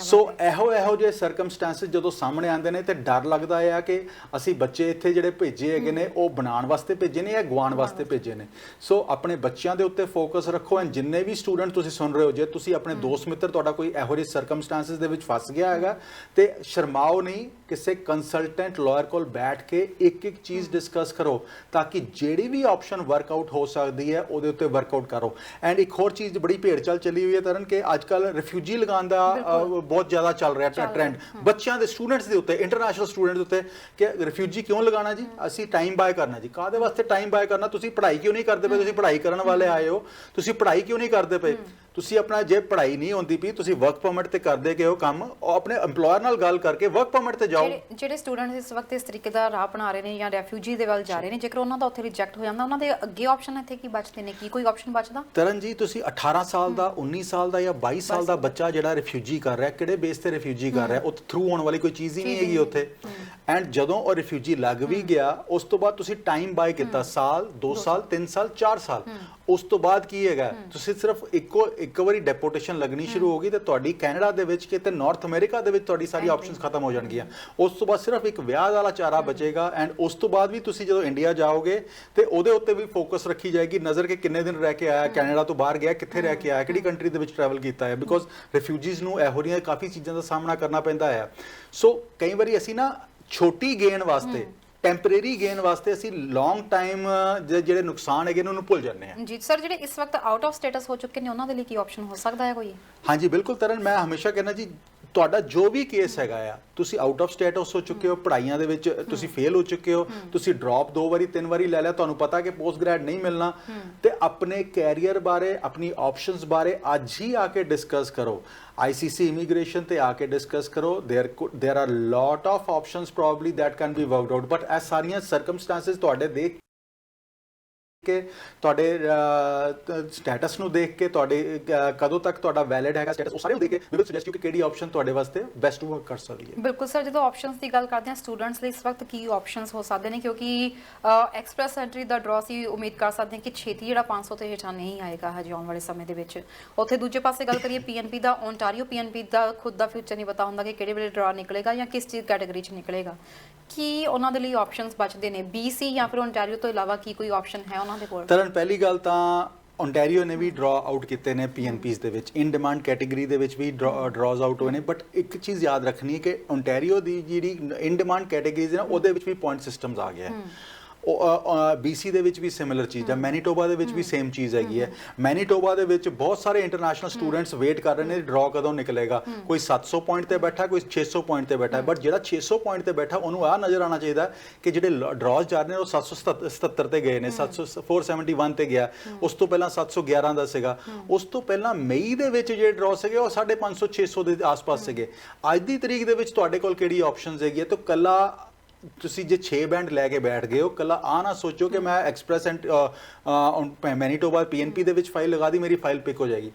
B: ਸੋ ਇਹੋ ਜਿਹੇ ਸਰਕਮਸਟੈਂਸਿਸ ਜਦੋਂ ਸਾਹਮਣੇ ਆਉਂਦੇ ਨੇ ਤੇ ਡਰ ਲੱਗਦਾ ਆ ਕਿ ਅਸੀਂ ਬੱਚੇ ਇੱਥੇ ਜਿਹੜੇ ਭੇਜੇ ਹੈਗੇ ਨੇ ਉਹ ਬਣਾਉਣ ਵਾਸਤੇ ਭੇਜੇ ਨੇ ਜਾਂ ਗਵਾਉਣ ਵਾਸਤੇ ਭੇਜੇ ਨੇ। ਸੋ ਆਪਣੇ ਬੱਚਿਆਂ ਦੇ ਉੱਤੇ ਫੋਕਸ ਰੱਖੋ। ਐਂਡ ਜਿੰਨੇ ਵੀ ਸਟੂਡੈਂਟ ਤੁਸੀਂ ਸੁਣ ਰਹੇ ਹੋ, ਜੇ ਤੁਸੀਂ ਆਪਣੇ ਦੋਸਤ ਮਿੱਤਰ, ਤੁਹਾਡਾ ਕੋਈ ਇਹੋ ਜਿਹੇ ਸਰਕਮਸਟੈਂਸਿਸ ਦੇ ਵਿੱਚ ਫਸ ਗਿਆ ਹੈਗਾ, ਤੇ ਸ਼ਰਮਾਓ ਨਹੀਂ, ਕਿਸੇ ਕੰਸਲਟੈਂਟ ਲਾਇਰ ਕੋਲ ਬੈਠ ਕੇ ਇੱਕ ਇੱਕ ਚੀਜ਼ ਡਿਸਕਸ ਕਰੋ ਤਾਂ ਕਿ ਜਿਹੜੀ ਵੀ ਆਪਸ਼ਨ ਵਰਕਆਊਟ ਹੋ ਸਕਦੀ ਹੈ ਉਹਦੇ ਉੱਤੇ ਵਰਕਆਊਟ ਕਰੋ। ਐਂਡ ਇੱਕ ਹੋਰ ਚੀਜ਼ ਬੜੀ ਭੇੜ ਚਾਲ ਚੱਲੀ ਹੋਈ ਹੈ ਤਰਨ, ਕਿ ਅੱਜ ਕੱਲ੍ਹ ਰਿਫਿਊਜੀ ਲਗਾਉਣ ਦਾ ਬਹੁਤ ਜ਼ਿਆਦਾ ਚੱਲ ਰਿਹਾ ਟ੍ਰੈਂਡ ਬੱਚਿਆਂ ਦੇ, ਸਟੂਡੈਂਟਸ ਦੇ ਉੱਤੇ, ਇੰਟਰਨੈਸ਼ਨਲ ਸਟੂਡੈਂਟ ਦੇ ਉੱਤੇ, ਕਿ ਰਿਫਿਊਜੀ ਕਿਉਂ ਲਗਾਉਣਾ ਜੀ, ਅਸੀਂ ਟਾਈਮ ਬਾਏ ਕਰਨਾ ਜੀ। ਕਾਹਦੇ ਵਾਸਤੇ ਟਾਈਮ ਬਾਏ ਕਰਨਾ? ਤੁਸੀਂ ਪੜ੍ਹਾਈ ਕਿਉਂ ਨਹੀਂ ਕਰਦੇ ਪਏ? ਤੁਸੀਂ ਪੜ੍ਹਾਈ ਕਰਨ ਵਾਲੇ ਆਏ ਹੋ, ਤੁਸੀਂ ਪੜ੍ਹਾਈ ਕਿਉਂ ਨਹੀਂ ਕਰਦੇ ਪਏ? ਤੁਸੀਂ ਆਪਣਾ, ਜੇ ਪੜ੍ਹਾਈ ਨਹੀਂ ਹੁੰਦੀ ਪਈ, ਤੁਸੀਂ ਵਰਕ ਪਰਮਿਟ ਤੇ ਕਰਦੇ ਕਿ ਉਹ ਕੰਮ, ਆਪਣੇ EMPLOYER ਨਾਲ ਗੱਲ ਕਰਕੇ ਵਰਕ ਪਰਮਿਟ ਤੇ ਜਾਓ।
A: ਜਿਹੜੇ ਸਟੂਡੈਂਟਸ ਇਸ ਵਕਤ ਇਸ ਤਰੀਕੇ ਦਾ ਰਾਹ ਅਪਣਾ ਰਹੇ ਨੇ ਜਾਂ ਰੈਫਿਊਜੀ ਦੇ ਵੱਲ ਜਾ ਰਹੇ ਨੇ, ਜੇਕਰ ਉਹਨਾਂ ਦਾ ਉੱਥੇ ਰਿਜੈਕਟ ਹੋ ਜਾਂਦਾ, ਉਹਨਾਂ ਦੇ ਅੱਗੇ ਆਪਸ਼ਨ ਇੱਥੇ ਕੀ ਬਚਦੇ ਨੇ? ਕੀ ਕੋਈ ਆਪਸ਼ਨ ਬਚਦਾ? ਤਰਨ
B: ਜੀ, ਤੁਸੀਂ 18 ਸਾਲ ਦਾ, 19 ਸਾਲ ਦਾ ਜਾਂ 22 ਸਾਲ ਦਾ ਬੱਚਾ ਜਿਹੜਾ ਰਿਫਿਊਜੀ ਕਰ ਰਿਹਾ, ਕਿਹੜੇ ਬੇਸ ਤੇ ਰਿਫਿਊਜੀ ਕਰ ਰਿਹਾ? ਉਹ ਥਰੂ ਹੋਣ ਵਾਲੀ ਕੋਈ ਚੀਜ਼ ਹੀ ਨਹੀਂ ਹੈਗੀ ਉੱਥੇ। ਐਂਡ ਜਦੋਂ ਉਹ ਰਿਫਿਊਜੀ ਲੱਗ ਵੀ ਗਿਆ, ਉਸ ਤੋਂ ਬਾਅਦ ਤੁਸੀਂ ਟਾਈਮ ਬਾਏ ਕੀਤਾ, ਸਾਲ, 2 ਸਾਲ, 3 ਸਾਲ, 4 ਸਾਲ, ਉਸ ਤੋਂ ਬਾਅਦ ਕੀ ਹੈਗਾ, ਤੁਸੀਂ ਸਿਰਫ ਇੱਕ ਵਾਰੀ ਡੈਪੋਟੇਸ਼ਨ ਲੱਗਣੀ ਸ਼ੁਰੂ ਹੋ ਗਈ ਤੇ ਤੁਹਾਡੀ ਕੈਨੇਡਾ ਦੇ ਵਿੱਚ, ਕਿਤੇ ਨਾਰਥ ਅਮਰੀਕਾ ਦੇ ਵਿੱਚ ਤੁਹਾਡੀ ਸਾਰੀ ਆਪਸ਼ਨਸ ਖਤਮ ਹੋ ਜਾਣਗੀਆਂ। ਉਸ ਤੋਂ ਬਾਅਦ ਸਿਰਫ ਇੱਕ ਵਿਆਹ ਵਾਲਾ ਚਾਰਾ ਬਚੇਗਾ। ਐਂਡ ਉਸ ਤੋਂ ਬਾਅਦ ਵੀ ਤੁਸੀਂ ਜਦੋਂ ਇੰਡੀਆ ਜਾਓਗੇ ਤੇ ਉਹਦੇ ਉੱਤੇ ਵੀ ਫੋਕਸ ਰੱਖੀ ਜਾਏਗੀ ਨਜ਼ਰ, ਕਿ ਕਿੰਨੇ ਦਿਨ ਰਹਿ ਕੇ ਆਇਆ, ਕੈਨੇਡਾ ਤੋਂ ਬਾਹਰ ਗਿਆ, ਕਿੱਥੇ ਰਹਿ ਕੇ ਆਇਆ, ਕਿਹੜੀ ਕੰਟਰੀ ਦੇ ਵਿੱਚ ਟਰੈਵਲ ਕੀਤਾ ਹੈ, ਬਿਕੋਜ਼ ਰਿਫਿਊਜੀਜ਼ ਨੂੰ ਇਹੋ ਜਿਹੀਆਂ ਕਾਫੀ ਚੀਜ਼ਾਂ ਦਾ ਸਾਹਮਣਾ ਕਰਨਾ ਪੈਂਦਾ ਹੈ। ਸੋ ਕਈ ਵਾਰੀ ਅਸੀਂ ਨਾ ਛੋਟੀ ਗੇਨ ਵਾਸਤੇ, ਟੈਂਪਰੇਰੀ ਗੇਨ ਵਾਸਤੇ, ਅਸੀਂ ਲੌਂਗ ਟਾਈਮ ਜਿਹੜੇ ਨੁਕਸਾਨ ਹੈਗੇ ਨੇ ਉਹਨੂੰ ਭੁੱਲ ਜਾਂਦੇ ਹਾਂ।
A: ਜੀ ਸਰ, ਜਿਹੜੇ ਇਸ ਵਕਤ ਆਊਟ ਆਫ ਸਟੇਟਸ ਹੋ ਚੁੱਕੇ ਨੇ, ਉਹਨਾਂ ਦੇ ਲਈ ਕੀ ਆਪਸ਼ਨ ਹੋ ਸਕਦਾ ਹੈ ਕੋਈ?
B: ਹਾਂਜੀ ਬਿਲਕੁਲ ਤਰਨ, ਮੈਂ ਹਮੇਸ਼ਾ ਕਹਿੰਦਾ ਜੀ, ਤੁਹਾਡਾ ਜੋ ਵੀ ਕੇਸ ਹੈਗਾ ਆ, ਤੁਸੀਂ ਆਊਟ ਆਫ ਸਟੇਟਸ ਹੋ ਚੁੱਕੇ ਹੋ, ਪੜ੍ਹਾਈਆਂ ਦੇ ਵਿੱਚ ਤੁਸੀਂ ਫੇਲ ਹੋ ਚੁੱਕੇ ਹੋ, ਤੁਸੀਂ ਡ੍ਰੌਪ 2 ਵਾਰੀ 3 ਵਾਰੀ ਲੈ ਲਿਆ, ਤੁਹਾਨੂੰ ਪਤਾ ਕਿ ਪੋਸਟ ਗ੍ਰੈਡ ਨਹੀਂ ਮਿਲਣਾ, ਤੇ ਆਪਣੇ ਕੈਰੀਅਰ ਬਾਰੇ, ਆਪਣੀ ਆਪਸ਼ਨਸ ਬਾਰੇ ਅੱਜ ਹੀ ਆ ਕੇ ਡਿਸਕਸ ਕਰੋ। ICC ਇਮੀਗ੍ਰੇਸ਼ਨ ਤੇ ਆ ਕੇ ਡਿਸਕਸ ਕਰੋ। there are lot of options probably that can be worked out, but ਇਹ ਸਾਰੀਆਂ ਸਰਕਮਸਟੈਂਸਿਸ ਤੁਹਾਡੇ ਦੇਖ ਕਿ ਤੁਹਾਡੇ ਸਟੇਟਸ ਨੂੰ ਦੇਖ ਕੇ ਤੁਹਾਡੇ ਕਦੋਂ ਤੱਕ ਤੁਹਾਡਾ ਵੈਲਿਡ ਹੈਗਾ ਸਟੇਟਸ, ਉਹ ਸਾਰੇ ਦੇਖ ਕੇ ਵੀ ਵਿਲ ਸੁਜੈਸਟ ਯੂ ਕਿ ਕਿਹੜੀ ਆਪਸ਼ਨ ਤੁਹਾਡੇ ਵਾਸਤੇ ਬੈਸਟ ਵਰਕ ਕਰ ਸਕਦੀ ਹੈ।
A: ਬਿਲਕੁਲ ਸਰ, ਜਦੋਂ ਆਪਸ਼ਨਸ ਦੀ ਗੱਲ ਕਰਦੇ ਹਾਂ ਸਟੂਡੈਂਟਸ ਲਈ ਇਸ ਵਕਤ ਕੀ ਆਪਸ਼ਨਸ ਹੋ ਸਕਦੇ ਨੇ, ਕਿਉਂਕਿ ਐਕਸਪ੍ਰੈਸ ਐਂਟਰੀ ਦਾ ਡਰਾ ਸੀ ਉਮੀਦ ਕਰ ਸਕਦੇ ਹਾਂ ਕਿ ਛੇਤੀ ਜਿਹੜਾ 500 ਤੋਂ ਹੇਠਾਂ ਨਹੀਂ ਆਏਗਾ ਹਜੇ ਆਉਣ ਵਾਲੇ ਸਮੇਂ ਦੇ ਵਿੱਚ। ਉੱਥੇ ਦੂਜੇ ਪਾਸੇ ਗੱਲ ਕਰੀਏ ਪੀਐਨਪੀ ਦਾ, ਓਨਟਾਰੀਓ ਪੀਐਨਪੀ ਦਾ ਖੁਦ ਦਾ ਫਿਊਚਰ ਨਹੀਂ ਪਤਾ ਹੁੰਦਾ ਕਿ ਕਿਹੜੇ ਵੇਲੇ ਡਰਾ ਨਿਕਲੇਗਾ ਜਾਂ ਕਿਸ ਚੀਜ਼ ਕੈਟਾਗਰੀ 'ਚ ਨਿਕਲੇਗਾ। ਕੀ ਉਹਨਾਂ ਦੇ ਲਈ ਆਪਸ਼ਨਸ ਬਚਦੇ ਨੇ BC ਜਾਂ ਫਿਰ ਓਨਟਾਰੀਓ ਤੋਂ ਇਲਾਵਾ ਕੀ ਕੋਈ ਆਪਸ਼ਨ ਹੈ ਉਹਨਾਂ ਦੇ ਕੋਲ?
B: ਤਰਨ, ਪਹਿਲੀ ਗੱਲ ਤਾਂ ਓਨਟਾਰੀਓ ਨੇ ਵੀ ਡਰਾ ਆਊਟ ਕੀਤੇ ਨੇ ਪੀਐਨਪੀਜ਼ ਦੇ ਵਿੱਚ, ਇਨ ਡਿਮਾਂਡ ਕੈਟਾਗਰੀ ਦੇ ਵਿੱਚ ਵੀ ਡਰਾਜ਼ ਆਊਟ ਹੋਏ ਨੇ। ਬਟ ਇੱਕ ਚੀਜ਼ ਯਾਦ ਰੱਖਣੀ ਹੈ ਕਿ ਓਨਟਾਰੀਓ ਦੀ ਜਿਹੜੀ ਇਨ ਡਿਮਾਂਡ ਕੈਟਾਗਰੀਜ਼ ਨੇ ਉਹਦੇ ਵਿੱਚ ਵੀ ਪੁਆਇੰਟ ਸਿਸਟਮਸ ਆ ਗਿਆ ਹੈ। BC ਦੇ ਵਿੱਚ ਵੀ ਸਿਮਿਲਰ ਚੀਜ਼ ਹੈ, ਮੈਨੀਟੋਬਾ ਦੇ ਵਿੱਚ ਵੀ ਸੇਮ ਚੀਜ਼ ਹੈਗੀ ਹੈ। ਮੈਨੀਟੋਬਾ ਦੇ ਵਿੱਚ ਬਹੁਤ ਸਾਰੇ ਇੰਟਰਨੈਸ਼ਨਲ ਸਟੂਡੈਂਟਸ ਵੇਟ ਕਰ ਰਹੇ ਨੇ ਡਰਾ ਕਦੋਂ ਨਿਕਲੇਗਾ। ਕੋਈ 700 ਪੁਆਇੰਟ ਤੇ ਬੈਠਾ, ਕੋਈ 600 ਪੁਆਇੰਟ ਤੇ ਬੈਠਾ। ਬਟ ਜਿਹੜਾ 600 ਪੁਆਇੰਟ ਤੇ ਬੈਠਾ ਉਹਨੂੰ ਆਹ ਨਜ਼ਰ ਆਉਣਾ ਚਾਹੀਦਾ ਕਿ ਜਿਹੜੇ ਡਰਾਜ਼ ਜਾ ਰਹੇ ਨੇ ਉਹ 777 ਤੇ ਗਏ ਨੇ, 471 ਤੇ ਗਿਆ, ਉਸ ਤੋਂ ਪਹਿਲਾਂ 711 ਦਾ ਸੀਗਾ, ਉਸ ਤੋਂ ਪਹਿਲਾਂ ਮਈ ਦੇ ਵਿੱਚ ਜਿਹੜੇ ਡਰਾ ਸੀਗੇ ਉਹ 550 600 ਦੇ ਆਸ-ਪਾਸ ਸੀਗੇ। ਅੱਜ ਦੀ ਤਰੀਕ ਦੇ ਵਿੱਚ ਤੁਹਾਡੇ ਕੋਲ ਕਿਹੜੀ ਆਪਸ਼ਨਸ ਹੈਗੀ ਹੈ? ਤਾਂ ਕੱਲਾ ਤੁਸੀਂ ਜੇ 6 ਬੈਂਡ ਲੈ ਕੇ ਬੈਠ ਗਏ ਹੋ, ਕੱਲਾ ਆ ਨਾ ਸੋਚੋ ਕਿ ਮੈਂ ਐਕਸਪ੍ਰੈਸ ਐਂਡ ਮੈਨੀਟੋਬਾ ਪੀਐਨਪੀ ਦੇ ਵਿੱਚ ਫਾਈਲ ਲਗਾ ਦੀ ਮੇਰੀ ਫਾਈਲ ਪਿਕ ਹੋ ਜਾਏਗੀ।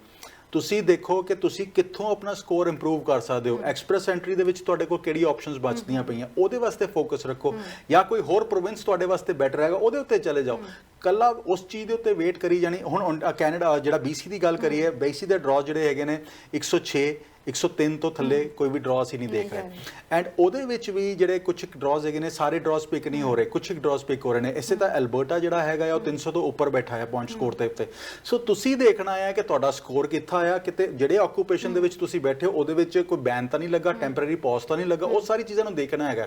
B: ਤੁਸੀਂ ਦੇਖੋ ਕਿ ਤੁਸੀਂ ਕਿੱਥੋਂ ਆਪਣਾ ਸਕੋਰ ਇੰਪਰੂਵ ਕਰ ਸਕਦੇ ਹੋ। ਐਕਸਪ੍ਰੈਸ ਐਂਟਰੀ ਦੇ ਵਿੱਚ ਤੁਹਾਡੇ ਕੋਲ ਕਿਹੜੀ ਆਪਸ਼ਨਸ ਬਚਦੀਆਂ ਪਈਆਂ ਉਹਦੇ ਵਾਸਤੇ ਫੋਕਸ ਰੱਖੋ, ਜਾਂ ਕੋਈ ਹੋਰ ਪ੍ਰੋਵਿੰਸ ਤੁਹਾਡੇ ਵਾਸਤੇ ਬੈਟਰ ਹੈਗਾ ਉਹਦੇ ਉੱਤੇ ਚਲੇ ਜਾਓ। ਕੱਲਾ ਉਸ ਚੀਜ਼ ਦੇ ਉੱਤੇ ਵੇਟ ਕਰੀ ਜਾਣੀ। ਹੁਣ ਕੈਨੇਡਾ ਜਿਹੜਾ BC ਦੀ ਗੱਲ ਕਰੀਏ, BC ਦੇ ਡਰਾ ਜਿਹੜੇ ਹੈਗੇ ਨੇ 106 103 ਤੋਂ ਥੱਲੇ ਕੋਈ ਵੀ ਡਰਾ ਅਸੀਂ ਨਹੀਂ ਦੇਖ ਰਹੇ। ਐਂਡ ਉਹਦੇ ਵਿੱਚ ਵੀ ਜਿਹੜੇ ਕੁਝ ਡਰਾਜ਼ ਹੈਗੇ ਨੇ ਸਾਰੇ ਡਰਾਜ਼ ਪਿਕ ਨਹੀਂ ਹੋ ਰਹੇ, ਕੁਝ ਡਰਾਜ਼ ਪਿਕ ਹੋ ਰਹੇ ਨੇ। ਇਸੇ ਤਾਂ ਐਲਬਰਟਾ ਜਿਹੜਾ ਹੈਗਾ ਉਹ 300 ਤੋਂ ਉੱਪਰ ਬੈਠਾ ਹੈ ਪੁਆਇੰਟ ਸਕੋਰ ਦੇ ਉੱਤੇ। ਸੋ ਤੁਸੀਂ ਦੇਖਣਾ ਹੈ ਕਿ ਤੁਹਾਡਾ ਸਕੋਰ ਕਿੱਥਾ ਆ, ਕਿਤੇ ਜਿਹੜੇ ਆਕੂਪੇਸ਼ਨ ਦੇ ਵਿੱਚ ਤੁਸੀਂ ਬੈਠੇ ਹੋ ਉਹਦੇ ਵਿੱਚ ਕੋਈ ਬੈਨ ਤਾਂ ਨਹੀਂ ਲੱਗਾ, ਟੈਂਪਰੇਰੀ ਪੌਜ਼ ਤਾਂ ਨਹੀਂ ਲੱਗਾ, ਉਹ ਸਾਰੀ ਚੀਜ਼ਾਂ ਨੂੰ ਦੇਖਣਾ ਹੈਗਾ।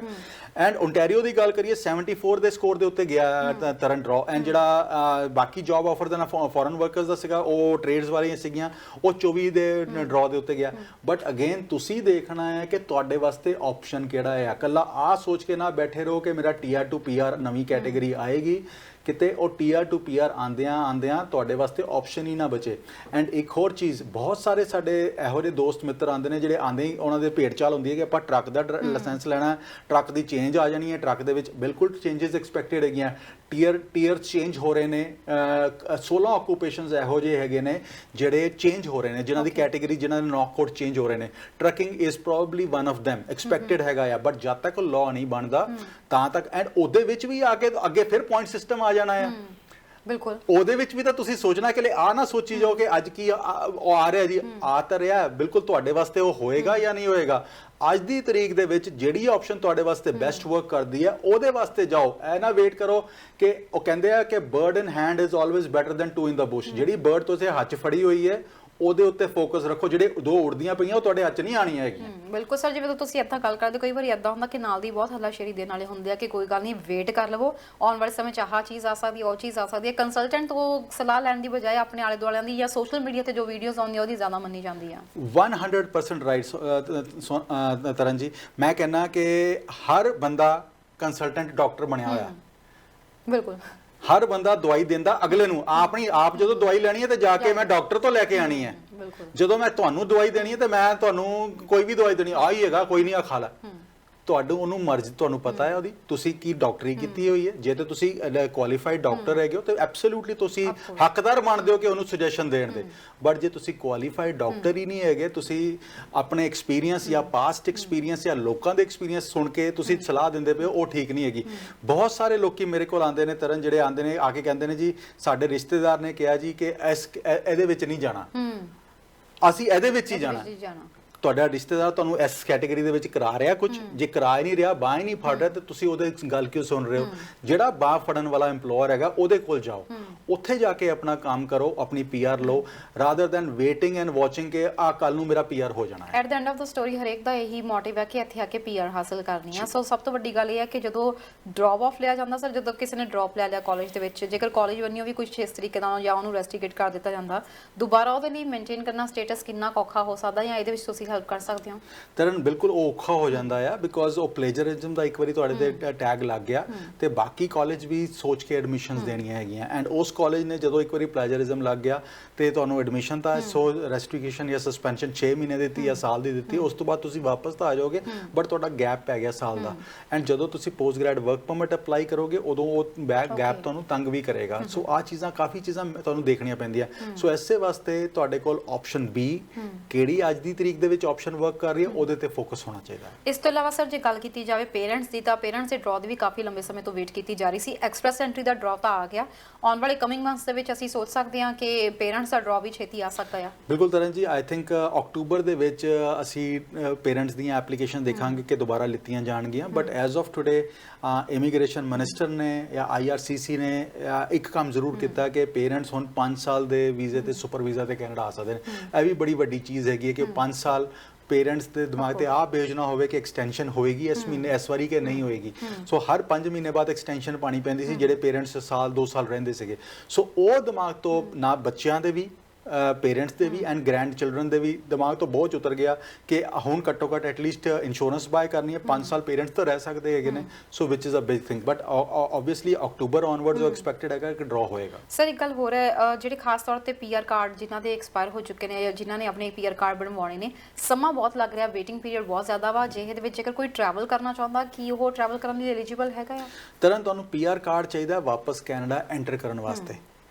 B: ਐਂਡ ਓਨਟਾਰੀਓ ਦੀ ਗੱਲ ਕਰੀਏ 74 ਦੇ ਸਕੋਰ ਦੇ ਉੱਤੇ ਗਿਆ ਤਰਨ ਡਰਾ। ਐਂਡ ਜਿਹੜਾ ਬਾਕੀ ਜੌਬ ਆਫਰ ਦਾ ਫੋਰਨ ਵਰਕਰਸ ਦਾ ਸੀਗਾ ਉਹ ਟ੍ਰੇਡਸ ਵਾਲੀਆਂ ਸੀਗੀਆਂ, ਉਹ 24 ਦੇ ਡਰਾ ਦੇ ਉੱਤੇ ਗਿਆ। ਬਟ ਅਗੇਨ ਤੁਸੀਂ ਦੇਖਣਾ ਹੈ ਕਿ ਤੁਹਾਡੇ ਵਾਸਤੇ ਆਪਸ਼ਨ ਕਿਹੜਾ ਹੈ। ਇਕੱਲਾ ਆਹ ਸੋਚ ਕੇ ਨਾ ਬੈਠੇ ਰਹੋ ਕਿ ਮੇਰਾ TR to PR ਨਵੀਂ ਕੈਟਾਗਰੀ ਆਏਗੀ, ਕਿਤੇ ਉਹ TR to PR ਆਂਦਿਆਂ ਤੁਹਾਡੇ ਵਾਸਤੇ ਆਪਸ਼ਨ ਹੀ ਨਾ ਬਚੇ। ਐਂਡ ਇੱਕ ਹੋਰ ਚੀਜ਼, ਬਹੁਤ ਸਾਰੇ ਸਾਡੇ ਇਹੋ ਜਿਹੇ ਦੋਸਤ ਮਿੱਤਰ ਆਉਂਦੇ ਨੇ ਜਿਹੜੇ ਆਂਦੇ ਹੀ ਉਹਨਾਂ ਦੇ ਭੇਡ ਚਾਲ ਹੁੰਦੀ ਹੈ ਕਿ ਆਪਾਂ ਟਰੱਕ ਦਾ ਲਾਇਸੈਂਸ ਲੈਣਾ, ਟਰੱਕ ਦੀ ਚੇਂਜ ਆ ਜਾਣੀ ਹੈ, ਟਰੱਕ ਦੇ ਵਿੱਚ ਬਿਲਕੁਲ ਚੇਂਜਸ ਐਕਸਪੈਕਟਡ ਹੈਗੀਆਂ, ਟੀਅਰ ਚੇਂਜ ਹੋ ਰਹੇ ਨੇ। 16 ਆਕੂਪੇਸ਼ਨਸ ਇਹੋ ਜਿਹੇ ਹੈਗੇ ਨੇ ਜਿਹੜੇ ਚੇਂਜ ਹੋ ਰਹੇ ਨੇ, ਜਿਨ੍ਹਾਂ ਦੀ ਕੈਟਾਗਰੀ, ਜਿਨ੍ਹਾਂ ਦੇ ਨੌਕਆਊਟ ਚੇਂਜ ਹੋ ਰਹੇ ਨੇ। Trucking is probably one of them, expected ਹੈਗਾ ਆ। ਬਟ ਜਦ ਤੱਕ ਲਾਅ ਨਹੀਂ ਬਣਦਾ ਤਾਂ ਤੱਕ, ਐਂਡ ਉਹਦੇ ਵਿੱਚ ਵੀ ਆ ਕੇ ਅੱਗੇ ਫਿਰ ਪੁਆਇੰਟ ਸਿਸਟਮ ਆ ਜਾਣਾ ਆ।
A: ਬਿਲਕੁਲ,
B: ਉਹਦੇ ਵਿੱਚ ਵੀ ਤਾਂ ਤੁਸੀਂ ਸੋਚਣਾ ਕਿ ਆ ਨਾ ਸੋਚੀ ਜਾਓ ਕਿ ਅੱਜ ਕੀ ਆ ਰਿਹਾ ਜੀ, ਆ ਤਾਂ ਰਿਹਾ, ਬਿਲਕੁਲ ਤੁਹਾਡੇ ਵਾਸਤੇ ਉਹ ਹੋਏਗਾ ਜਾਂ ਨਹੀਂ ਹੋਏਗਾ। ਅੱਜ ਦੀ ਤਰੀਕ ਦੇ ਵਿੱਚ ਜਿਹੜੀ ਆਪਸ਼ਨ ਤੁਹਾਡੇ ਵਾਸਤੇ ਬੈਸਟ ਵਰਕ ਕਰਦੀ ਹੈ ਉਹਦੇ ਵਾਸਤੇ ਜਾਓ। ਐ ਨਾ ਵੇਟ ਕਰੋ ਕਿ ਉਹ ਕਹਿੰਦੇ ਆ ਕਿ bird in hand is always better than two in the bush. ਜਿਹੜੀ ਬਰਡ ਤੁਸੀਂ ਹੱਥ 'ਚ ਫੜੀ ਹੋਈ ਹੈ ਉਹਦੇ ਉੱਤੇ ਫੋਕਸ ਰੱਖੋ, ਜਿਹੜੇ ਦੋ ਉੜਦੀਆਂ ਪਈਆਂ ਉਹ ਤੁਹਾਡੇ ਹੱਥ 'ਚ ਨਹੀਂ ਆਣੀਆਂ ਹੈਗੀਆਂ।
A: ਬਿਲਕੁਲ ਸਰ, ਜਿਵੇਂ ਤੁਸੀਂ ਇੱਦਾਂ ਗੱਲ ਕਰਦੇ, ਕਈ ਵਾਰੀ ਇੱਦਾਂ ਹੁੰਦਾ ਕਿ ਨਾਲ ਦੀ ਬਹੁਤ ਹੱਲਾਸ਼ੇਰੀ ਦੇਣ ਵਾਲੇ ਹੁੰਦੇ ਆ ਕਿ ਕੋਈ ਗੱਲ ਨਹੀਂ, ਵੇਟ ਕਰ ਲਵੋ, ਆਉਣ ਵਾਲੇ ਸਮੇਂ 'ਚ ਆਹ ਚੀਜ਼ ਆ ਸਕਦੀ, ਉਹ ਚੀਜ਼ ਆ ਸਕਦੀ ਹੈ। ਕੰਸਲਟੈਂਟ ਤੋਂ ਸਲਾਹ ਲੈਣ ਦੀ ਬਜਾਏ ਆਪਣੇ ਆਲੇ ਦੁਆਲਿਆਂ ਦੀ ਜਾਂ ਸੋਸ਼ਲ ਮੀਡੀਆ ਤੇ ਜੋ ਵੀਡੀਓਜ਼ ਆਉਂਦੀਆਂ ਉਹਦੀ ਜ਼ਿਆਦਾ ਮੰਨੀ ਜਾਂਦੀ ਆ।
B: 100% ਰਾਈਟ ਤਰਨ ਜੀ। ਮੈਂ ਕਹਿੰਦਾ ਕਿ ਹਰ ਬੰਦਾ ਕੰਸਲਟੈਂਟ ਡਾਕਟਰ ਬਣਿਆ ਹੋਇਆ।
A: ਬਿਲਕੁਲ,
B: ਹਰ ਬੰਦਾ ਦਵਾਈ ਦਿੰਦਾ ਅਗਲੇ ਨੂੰ। ਆਪ ਜਦੋਂ ਦਵਾਈ ਲੈਣੀ ਹੈ ਤੇ ਜਾ ਕੇ ਮੈਂ ਡਾਕਟਰ ਤੋਂ ਲੈ ਕੇ ਆਣੀ ਹੈ। ਜਦੋਂ ਮੈਂ ਤੁਹਾਨੂੰ ਦਵਾਈ ਦੇਣੀ ਹੈ ਤੇ ਮੈਂ ਤੁਹਾਨੂੰ ਕੋਈ ਵੀ ਦਵਾਈ ਦੇਣੀ, ਆ ਹੀ ਹੈਗਾ ਕੋਈ ਨਹੀਂ, ਆ ਖਾ ਲੈ। ਉਹਨੂੰ ਮਰਜ਼ੀ, ਤੁਹਾਨੂੰ ਪਤਾ ਹੈ ਉਹਦੀ, ਤੁਸੀਂ ਕੀ ਡਾਕਟਰੀ ਕੀਤੀ ਹੋਈ ਹੈ। ਜੇ ਤੇ ਤੁਸੀਂ ਕੁਆਲੀਫਾਈਡ ਡਾਕਟਰ ਹੈਗੇ ਹੋ ਤੇ ਐਬਸੋਲੂਟਲੀ ਤੁਸੀਂ ਹੱਕਦਾਰ ਬਣਦੇ ਹੋ ਕਿ ਉਹਨੂੰ ਸੁਜੈਸ਼ਨ ਦੇਣ ਦੇ। ਬਟ ਜੇ ਤੁਸੀਂ ਕੁਆਲੀਫਾਈਡ ਡਾਕਟਰ ਹੀ ਨਹੀਂ ਹੈਗੇ, ਤੁਸੀਂ ਆਪਣੇ ਐਕਸਪੀਰੀਅੰਸ ਜਾਂ ਪਾਸਟ ਐਕਸਪੀਰੀਅੰਸ ਜਾਂ ਲੋਕਾਂ ਦੇ ਐਕਸਪੀਰੀਅੰਸ ਸੁਣ ਕੇ ਤੁਸੀਂ ਸਲਾਹ ਦਿੰਦੇ ਪਏ ਹੋ, ਉਹ ਠੀਕ ਨਹੀਂ ਹੈਗੀ। ਬਹੁਤ ਸਾਰੇ ਲੋਕੀ ਮੇਰੇ ਕੋਲ ਆਉਂਦੇ ਨੇ ਤਰਨ, ਜਿਹੜੇ ਆਉਂਦੇ ਨੇ ਆ ਕੇ ਕਹਿੰਦੇ ਨੇ ਜੀ ਸਾਡੇ ਰਿਸ਼ਤੇਦਾਰ ਨੇ ਕਿਹਾ ਜੀ ਕਿ ਇਹਦੇ ਵਿੱਚ ਨਹੀਂ ਜਾਣਾ, ਅਸੀਂ ਇਹਦੇ ਵਿੱਚ ਹੀ ਜਾਣਾ। ਤੁਹਾਡਾ ਰਿਸ਼ਤੇਦਾਰ ਤੁਹਾਨੂੰ ਇਸ ਕੈਟਾਗਰੀ ਦੇ ਵਿੱਚ ਕਰਾ ਰਿਹਾ ਕੁਝ, ਜੇ ਕਰਾ ਹੀ ਨਹੀਂ ਰਿਹਾ, ਬਾਂਹ ਹੀ ਨਹੀਂ ਫੜ ਰਿਹਾ, ਤੇ ਤੁਸੀਂ ਉਹਦੇ ਗੱਲ ਕਿਉਂ ਸੁਣ ਰਹੇ ਹੋ? ਜਿਹੜਾ ਬਾਂਹ ਫੜਨ ਵਾਲਾ EMPLOYER ਹੈਗਾ ਉਹਦੇ ਕੋਲ ਜਾਓ, ਉੱਥੇ ਜਾ ਕੇ ਆਪਣਾ ਕੰਮ ਕਰੋ, ਆਪਣੀ PR ਲਓ, rather then waiting and watching ਕਿ ਆ ਕੱਲ ਨੂੰ ਮੇਰਾ PR ਹੋ ਜਾਣਾ ਹੈ।
A: At the end of the story ਹਰੇਕ ਦਾ ਇਹੀ ਮੋਟਿਵ ਹੈ ਕਿ ਇੱਥੇ ਆ ਕੇ PR ਹਾਸਲ ਕਰਨੀ ਆ। ਸੋ ਸਭ ਤੋਂ ਵੱਡੀ ਗੱਲ ਇਹ ਹੈ ਕਿ ਜਦੋਂ ਡ੍ਰੌਪ ਆਫ ਲਿਆ ਜਾਂਦਾ ਸਰ, ਜਦੋਂ ਕਿਸੇ ਨੇ ਡ੍ਰੌਪ ਲੈ ਲਿਆ ਕਾਲਜ ਦੇ ਵਿੱਚ, ਜੇਕਰ ਕਾਲਜ ਵੱਲੋਂ ਵੀ ਕੁਝ ਇਸ ਤਰੀਕੇ ਨਾਲ ਜਾਂ ਉਹਨੂੰ ਰੈਸਟੀਕੇਟ ਕਰ ਦਿੱਤਾ ਜਾਂਦਾ, ਦੁਬਾਰਾ ਉਹਦੇ ਲਈ ਮੇਨਟੇਨ ਕਰਨਾ ਸਟੇਟਸ ਕਿੰਨਾ ਔਖਾ ਹੋ ਸਕਦਾ, ਜਾਂ ਇਹਦੇ ਵਿੱਚ ਤੁਸੀਂ ਹੈਲਪ ਕਰ ਸਕਦੇ ਹੋ?
B: ਤਰਨ ਬਿਲਕੁਲ ਉਹ ਔਖਾ ਹੋ ਜਾਂਦਾ ਆ ਬਿਕੋਜ਼ ਉਹ ਪਲੇਜਰਿਜ਼ਮ ਦਾ ਇੱਕ ਵਾਰੀ ਤੁਹਾਡੇ ਤੇ ਟੈਗ ਲੱਗ ਗਿਆ ਤੇ ਬਾਕੀ ਕਾਲਜ ਵੀ ਸੋਚ ਕੇ ਐਡਮਿਸ਼ਨਸ ਦੇਣੀਆਂ ਹੈਗੀਆਂ ਐਂਡ ਉਸ ਕਾਲਜ ਨੇ ਜਦੋਂ ਇੱਕ ਵਾਰੀ ਪਲੇਜਰਿਜ਼ਮ ਲੱਗ ਗਿਆ ਤੇ ਤੁਹਾਨੂੰ ਐਡਮਿਸ਼ਨ ਤਾਂ ਸੋ ਰੈਸਟ੍ਰਿਕਸ਼ਨ ਜਾਂ ਸਸਪੈਂਸ਼ਨ 6 ਮਹੀਨੇ ਦਿੱਤੀ ਜਾਂ ਸਾਲ ਦੀ ਦਿੱਤੀ, ਉਸ ਤੋਂ ਬਾਅਦ ਤੁਸੀਂ ਵਾਪਸ ਤਾਂ ਆ ਜਾਓਗੇ ਬਟ ਤੁਹਾਡਾ ਗੈਪ ਪੈ ਗਿਆ ਸਾਲ ਦਾ ਐਂਡ ਜਦੋਂ ਤੁਸੀਂ post grad work permit apply ਕਰੋਗੇ ਉਦੋਂ ਉਹ ਗੈਪ ਤੁਹਾਨੂੰ ਤੰਗ ਵੀ ਕਰੇਗਾ। ਸੋ ਆਹ ਚੀਜ਼ਾਂ ਕਾਫੀ ਚੀਜ਼ਾਂ ਤੁਹਾਨੂੰ ਦੇਖਣੀਆਂ ਪੈਂਦੀਆਂ। ਸੋ ਐਸੇ ਵਾਸਤੇ ਤੁਹਾਡੇ ਕੋਲ ਆਪਸ਼ਨ ਬੀ ਕਿਹੜੀ ਅੱਜ ਦੀ ਤਰੀਕ ਦੇ ਵਿੱਚ ਆਪਸ਼ਨ ਵਰਕ ਕਰ ਰਹੀ ਹੈ ਉਹਦੇ ਤੇ ਫੋਕਸ ਹੋਣਾ ਚਾਹੀਦਾ ਹੈ।
A: ਇਸ ਤੋਂ ਇਲਾਵਾ ਸਰ ਜੇ ਗੱਲ ਕੀਤੀ ਜਾਵੇ ਪੇਰੈਂਟਸ ਦੀ, ਤਾਂ ਪੇਰੈਂਟਸ ਦੇ ਡਰਾਅ ਦੀ ਵੀ ਕਾਫੀ ਲੰਬੇ ਸਮੇਂ ਤੋਂ ਵੇਟ ਕੀਤੀ ਜਾ ਰਹੀ ਸੀ। ਐਕਸਪ੍ਰੈਸ ਐਂਟਰੀ ਦਾ ਡਰਾਅ ਤਾਂ ਆ ਗਿਆ, ਆਉਣ ਵਾਲੇ ਕਮਿੰਗ ਮੰਥਸ ਦੇ ਵਿੱਚ ਅਸੀਂ ਸੋਚ ਸਕਦੇ ਹਾਂ ਕਿ ਪੇਰੈਂਟਸ ਦਾ ਡਰਾਅ ਵੀ ਛੇਤੀ ਆ ਸਕਦਾ ਆ।
B: ਬਿਲਕੁਲ ਤਰਨ ਜੀ, ਆਈ ਥਿੰਕ ਅਕਤੂਬਰ ਦੇ ਵਿੱਚ ਅਸੀਂ ਪੇਰੈਂਟਸ ਦੀਆਂ ਐਪਲੀਕੇਸ਼ਨ ਦੇਖਾਂਗੇ ਕਿ ਦੁਬਾਰਾ ਲਿੱਤੀਆਂ ਜਾਣਗੀਆਂ but as of today immigration minister ਨੇ ਜਾਂ IRCC ਨੇ ਇੱਕ ਕੰਮ ਜ਼ਰੂਰ ਕੀਤਾ ਕਿ ਪੇਰੈਂਟਸ ਹੁਣ 5 ਸਾਲ ਦੇ ਵੀਜ਼ੇ ਤੇ ਸੁਪਰ ਵੀਜ਼ਾ ਤੇ ਕੈਨੇਡਾ ਆ ਸਕਦੇ ਨੇ। ਇਹ ਵੀ ਬੜੀ ਵੱਡੀ ਚੀਜ਼ ਹੈਗੀ ਹੈ ਕਿ 5 ਸਾਲ ਪੇਰੈਂਟਸ ਦੇ ਦਿਮਾਗ ਤੇ ਆਹ ਭੇਜਣਾ ਹੋਵੇ ਕਿ ਐਕਸਟੈਂਸ਼ਨ ਹੋਏਗੀ ਇਸ ਮਹੀਨੇ ਇਸ ਵਾਰੀ ਕਿ ਨਹੀਂ ਹੋਏਗੀ। ਸੋ ਹਰ 5 ਮਹੀਨੇ ਬਾਅਦ ਐਕਸਟੈਂਸ਼ਨ ਪਾਣੀ ਪੈਂਦੀ ਸੀ ਜਿਹੜੇ ਪੇਰੈਂਟਸ ਸਾਲ 2 ਸਾਲ ਰਹਿੰਦੇ ਸੀਗੇ। ਸੋ ਉਹ ਦਿਮਾਗ ਤੋਂ ਨਾ ਬੱਚਿਆਂ ਦੇ ਵੀ ਪੇਰੈਂਟਸ ਦੇ ਵੀ ਐਂਡ ਗ੍ਰੈਂਡ ਚਿਲਡਰਨ ਦੇ ਵੀ ਦਿਮਾਗ ਤੋਂ ਬਹੁਤ ਉਤਰ ਗਿਆ ਕਿ ਹੁਣ ਘੱਟੋ ਘੱਟ ਐਟਲੀਸਟ ਇੰਸ਼ੋਰੈਂਸ ਬਾਏ ਕਰਨੀ ਹੈ, 5 ਸਾਲ ਪੇਰੈਂਟਸ ਤਾਂ ਰਹਿ ਸਕਦੇ ਹੈਗੇ ਨੇ। So which is a big thing but obviously October onward ਜੋ ਐਕਸਪੈਕਟਡ ਹੈਗਾ ਕਿ ਡਰਾ ਹੋਏਗਾ।
A: ਸਰ ਇੱਕ ਗੱਲ ਹੋਰ ਹੈ, ਜਿਹੜੇ ਖਾਸ ਤੌਰ ਤੇ PR ਕਾਰਡ ਜਿਨ੍ਹਾਂ ਦੇ ਐਕਸਪਾਇਰ ਹੋ ਚੁੱਕੇ ਨੇ ਜਾਂ ਜਿਨ੍ਹਾਂ ਨੇ ਆਪਣੇ PR ਕਾਰਡ ਬਣਵਾਉਣੇ ਨੇ, ਸਮਾਂ ਬਹੁਤ ਲੱਗ ਰਿਹਾ, ਵੇਟਿੰਗ ਪੀਰੀਅਡ ਬਹੁਤ ਜ਼ਿਆਦਾ ਵਾ। ਜਿਹੇ ਦੇ ਵਿੱਚ ਜੇਕਰ ਕੋਈ ਟਰੈਵਲ ਕਰਨਾ ਚਾਹੁੰਦਾ ਕੀ ਉਹ ਟਰੈਵਲ ਕਰਨ ਲਈ ਐਲੀਜੀਬਲ ਹੈਗਾ ਆ?
B: ਤਰਨ ਤੁਹਾਨੂੰ PR ਕਾਰਡ ਚਾਹੀਦਾ ਵਾਪਸ ਕੈਨੇਡਾ ਐਂਟਰ ਕਰਨ ਵਾਸਤੇ,